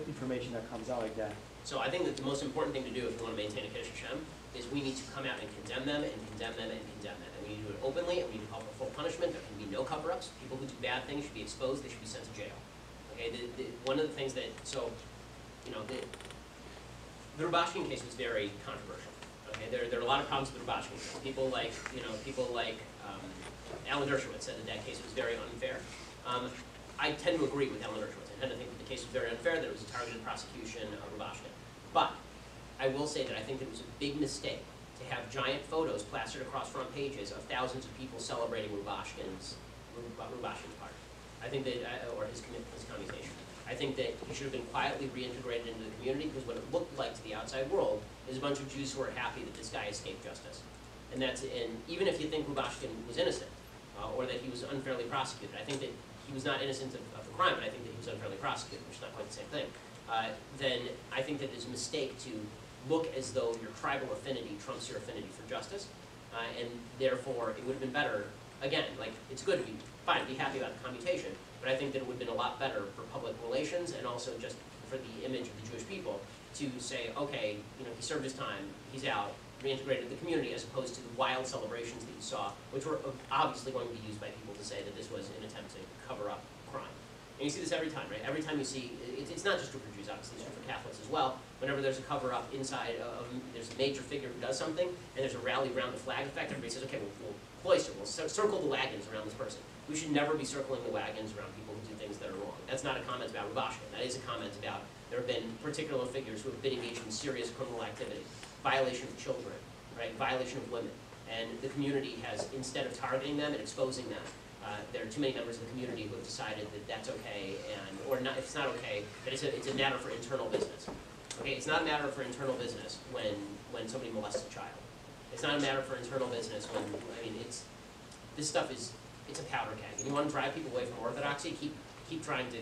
P: information that comes out like that?
D: So I think that the most important thing to do if you want to maintain a Kiddush Hashem is we need to come out and condemn them and condemn them and condemn them. And we need to do it openly, and we need to call for full punishment. There can be no cover-ups. People who do bad things should be exposed. They should be sent to jail. Okay, one of the things that, so, you know, the Rubashkin case was very controversial. Okay, there are a lot of problems with the Rubashkin case. People like Alan Dershowitz said that case was very unfair. I tend to agree with Alan Dershowitz. I tend to think that the case was very unfair, that it was a targeted prosecution of Rubashkin. But I will say that I think that it was a big mistake to have giant photos plastered across front pages of thousands of people celebrating Rubashkin's party. I think that, or his commutation. I think that he should have been quietly reintegrated into the community, because what it looked like to the outside world is a bunch of Jews who are happy that this guy escaped justice. And even if you think Rubashkin was innocent, or that he was unfairly prosecuted, I think that he was not innocent of the crime, but I think that he was unfairly prosecuted, which is not quite the same thing. Then I think that it's a mistake to look as though your tribal affinity trumps your affinity for justice, and therefore it would have been better, again, like, it's good to be happy about the commutation, but I think that it would have been a lot better for public relations and also just for the image of the Jewish people to say, okay, you know, he served his time, he's out, reintegrated the community, as opposed to the wild celebrations that you saw, which were obviously going to be used by people to say that this was an attempt to cover up crime. And you see this every time, right? Every time you see, it's not just true for Jews, obviously, it's true for Catholics as well. Whenever there's a cover-up inside of, there's a major figure who does something, and there's a rally around the flag effect, everybody says, okay, we'll cloister, we'll circle the wagons around this person. We should never be circling the wagons around people who do things that are wrong. That's not a comment about Rubashkin. That is a comment about there have been particular figures who have been engaged in serious criminal activity, violation of children, right, violation of women. And the community has, instead of targeting them and exposing them, there are too many members of the community who have decided that that's okay, or not, if it's not okay, that it's a matter for internal business. Okay, it's not a matter for internal business when somebody molests a child. It's not a matter for internal business when, I mean, this stuff is, it's a powder keg. And you want to drive people away from orthodoxy, keep trying to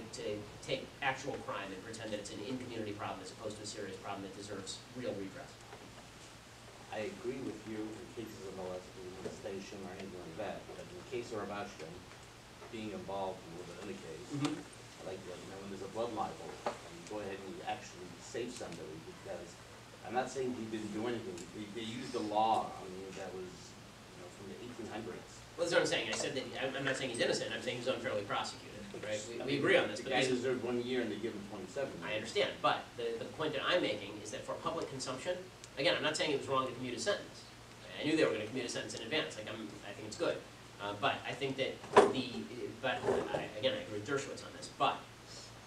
D: take actual crime and pretend that it's an in-community problem as opposed to a serious problem that deserves real redress.
Q: I agree with you in cases of molestation or anything like that, but in the case of Rubashkin, being involved within the case, like, when there's a blood libel, you go ahead and you actually save somebody, because I'm not saying he didn't do anything. They used a law, that was, from the 1800s.
D: Well, that's what I'm saying. I said that, I'm not saying he's innocent, I'm saying he's unfairly prosecuted, right? We agree on this.
Q: The
D: but
Q: guy
D: this-
Q: deserved 1 year and they give him 27.
D: I understand, but the point that I'm making is that for public consumption, again, I'm not saying it was wrong to commute a sentence. I knew they were gonna commute a sentence in advance, I think it's good. But I think that again, I agree with Dershowitz on this, but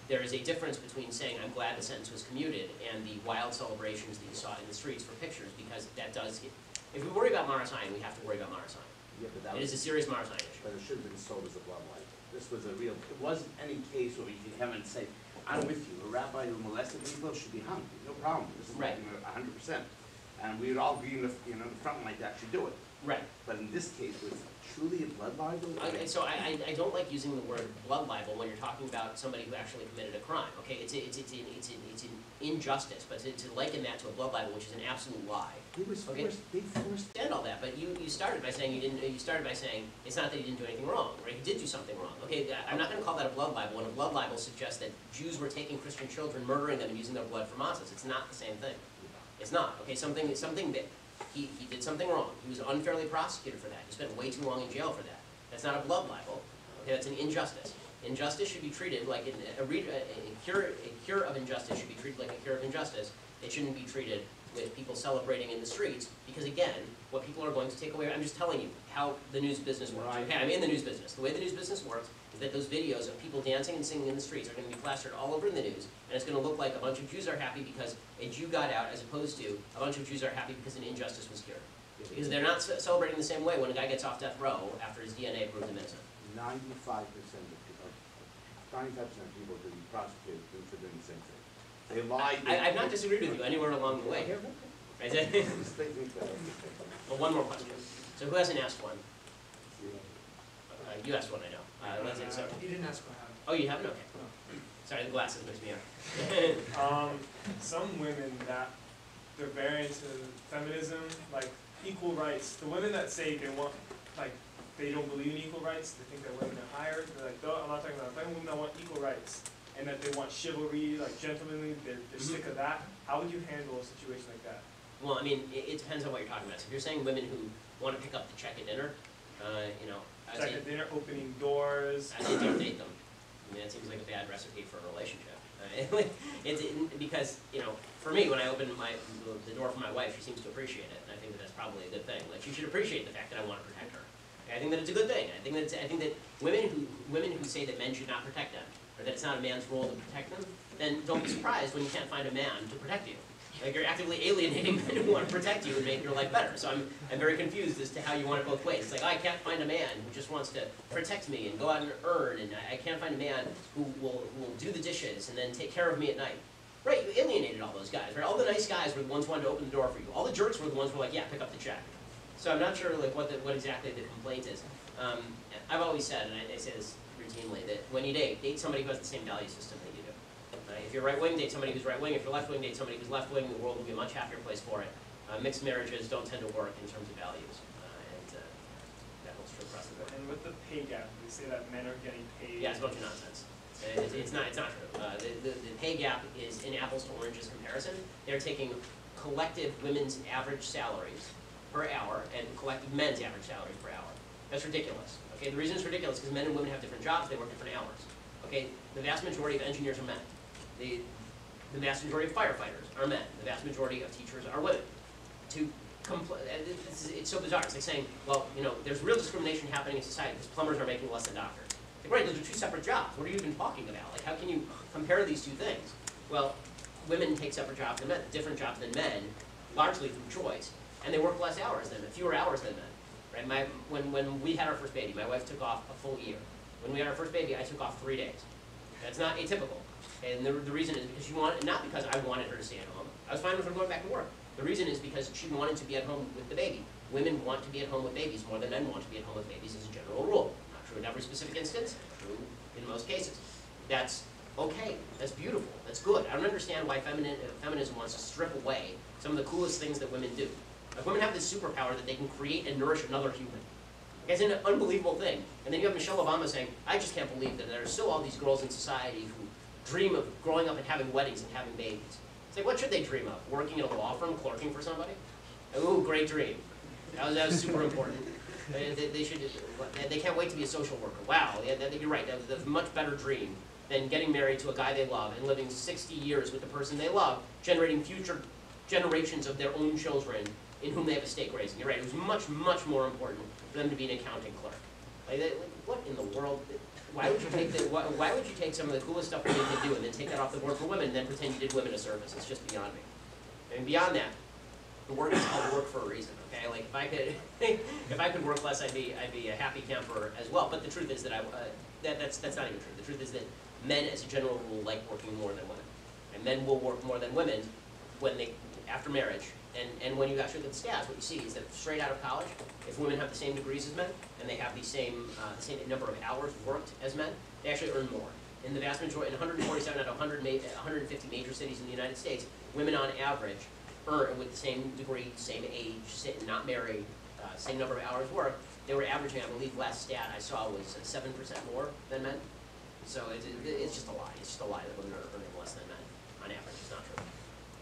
D: there is a difference between saying, I'm glad the sentence was commuted, and the wild celebrations that you saw in the streets for pictures, because that does, if we worry about Marathon, we have to worry about Marathon.
Q: Yeah, but that
D: It is a serious Marathon issue.
Q: But it should have been sold as a blood libel. This was a real, it wasn't any case where you can come and say, I'm with you, a rabbi who molested people should be hung, no problem, this is
D: Right.
Q: 100%. And we would all agree in the front like that should do it.
D: Right.
Q: But in this case, was it truly a blood libel?
D: Okay, so I don't like using the word blood libel when you're talking about somebody who actually committed a crime. Okay, it's an injustice, but to liken that to a blood libel, which is an absolute lie.
Q: He was forced, they forced.
D: And all that, but you started by saying you started by saying it's not that he didn't do anything wrong, right? He did do something wrong. Okay, I'm not going to call that a blood libel. When a blood libel suggests that Jews were taking Christian children, murdering them, and using their blood for matzahs, it's not the same thing. It's not. Okay, something that he did something wrong. He was unfairly prosecuted for that. He spent way too long in jail for that. That's not a blood libel. Okay, that's an injustice. Injustice should be treated like a cure of injustice should be treated like a cure of injustice. It shouldn't be treated with people celebrating in the streets, because again, what people are going to take away, I'm just telling you how the news business works. Okay, I'm in the news business. The way the news business works is that those videos of people dancing and singing in the streets are going to be plastered all over in the news, and it's going to look like a bunch of Jews are happy because a Jew got out, as opposed to a bunch of Jews are happy because an injustice was cured. Because they're not celebrating the same way when a guy gets off death row after his DNA proves him innocent.
Q: 95% of people could be prosecuted for doing the same thing. They lied.
D: I've not disagreed with you anywhere along the way. Right? Well, one more question. So who hasn't asked one? You asked one, I know. So.
R: You didn't ask what happened.
D: Oh, you haven't? Okay.
R: No.
D: Sorry, the glasses mixed me up.
R: Some women that they're very into feminism, like equal rights. The women that say they want, like, they don't believe in equal rights, they think that women are higher. They're like, I'm not talking about women that want equal rights, and that they want chivalry, like gentlemanly. They're sick of that. How would you handle a situation like that?
D: Well, I mean, it depends on what you're talking about. So if you're saying women who want to pick up the check at dinner, I
R: Check at dinner, opening doors.
D: I say don't date them. I mean, that seems like a bad recipe for a relationship. Because, for me, when I open the door for my wife, she seems to appreciate it, and I think that that's probably a good thing. Like, she should appreciate the fact that I want to protect her. I think that it's a good thing. I think that women who say that men should not protect them, or that it's not a man's role to protect them, then don't be surprised when you can't find a man to protect you. Like, you're actively alienating men who want to protect you and make your life better. So I'm very confused as to how you want it both ways. It's like, I can't find a man who just wants to protect me and go out and earn, and I can't find a man who will do the dishes and then take care of me at night. Right, you alienated all those guys, right? All the nice guys were the ones who wanted to open the door for you. All the jerks were the ones who were like, yeah, pick up the check. So I'm not sure like what exactly the complaint is. I've always said, and I say this routinely, that when you date somebody who has the same value system that you do. If you're right-wing, date somebody who's right-wing. If you're left-wing, date somebody who's left-wing. The world will be a much happier place for it. Mixed marriages don't tend to work in terms of values, and that holds true across the board.
R: And with the pay gap, they say that men are getting paid.
D: Yeah, it's a bunch of nonsense. It's not true. The pay gap is in apples to oranges comparison. They're taking collective women's average salaries per hour and collective men's average salaries per hour. That's ridiculous. Okay, the reason it's ridiculous is because men and women have different jobs. They work different hours. Okay, the vast majority of engineers are men. The vast majority of firefighters are men. The vast majority of teachers are women. It's so bizarre. It's like saying, well, there's real discrimination happening in society because plumbers are making less than doctors. Like, right, those are two separate jobs. What are you even talking about? Like, how can you compare these two things? Well, women take separate jobs than men, different jobs than men, largely through choice, and they work less hours than men, fewer hours than men. Right? When we had our first baby, my wife took off a full year. When we had our first baby, I took off 3 days. That's not atypical. And the reason is because not because I wanted her to stay at home. I was fine with her going back to work. The reason is because she wanted to be at home with the baby. Women want to be at home with babies more than men want to be at home with babies as a general rule. Not true in every specific instance, true in most cases. That's okay. That's beautiful. That's good. I don't understand why feminism wants to strip away some of the coolest things that women do. Like, women have this superpower that they can create and nourish another human. It's an unbelievable thing. And then you have Michelle Obama saying, I just can't believe that there are still all these girls in society who dream of growing up and having weddings and having babies. It's like, what should they dream of? Working at a law firm, clerking for somebody? Ooh, great dream. That was super important. They can't wait to be a social worker. Wow, yeah, you're right. That's a much better dream than getting married to a guy they love and living 60 years with the person they love, generating future generations of their own children in whom they have a stake raising. You're right. It was much, much more important for them to be an accounting clerk. What in the world? Why would you take why would you take some of the coolest stuff women can do and then take that off the board for women and then pretend you did women a service? It's just beyond me. And beyond that, the work is called work for a reason. Okay, like if I could work less, I'd be a happy camper as well. But the truth is that that's not even true. The truth is that men, as a general rule, like working more than women, and men will work more than women when they after marriage. And when you actually look at the stats, what you see is that straight out of college, if women have the same degrees as men and they have the same number of hours worked as men, they actually earn more. In the vast majority, in 147 out of 150 major cities in the United States, women on average earn with the same degree, same age, not married, same number of hours worked. They were averaging, I believe, last stat I saw was 7% more than men. So it's just a lie. It's just a lie that women are earning less than men on average. It's not true.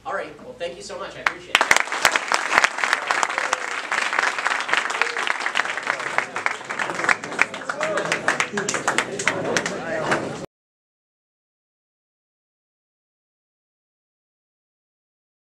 D: All right. Well, thank you so much. I appreciate it.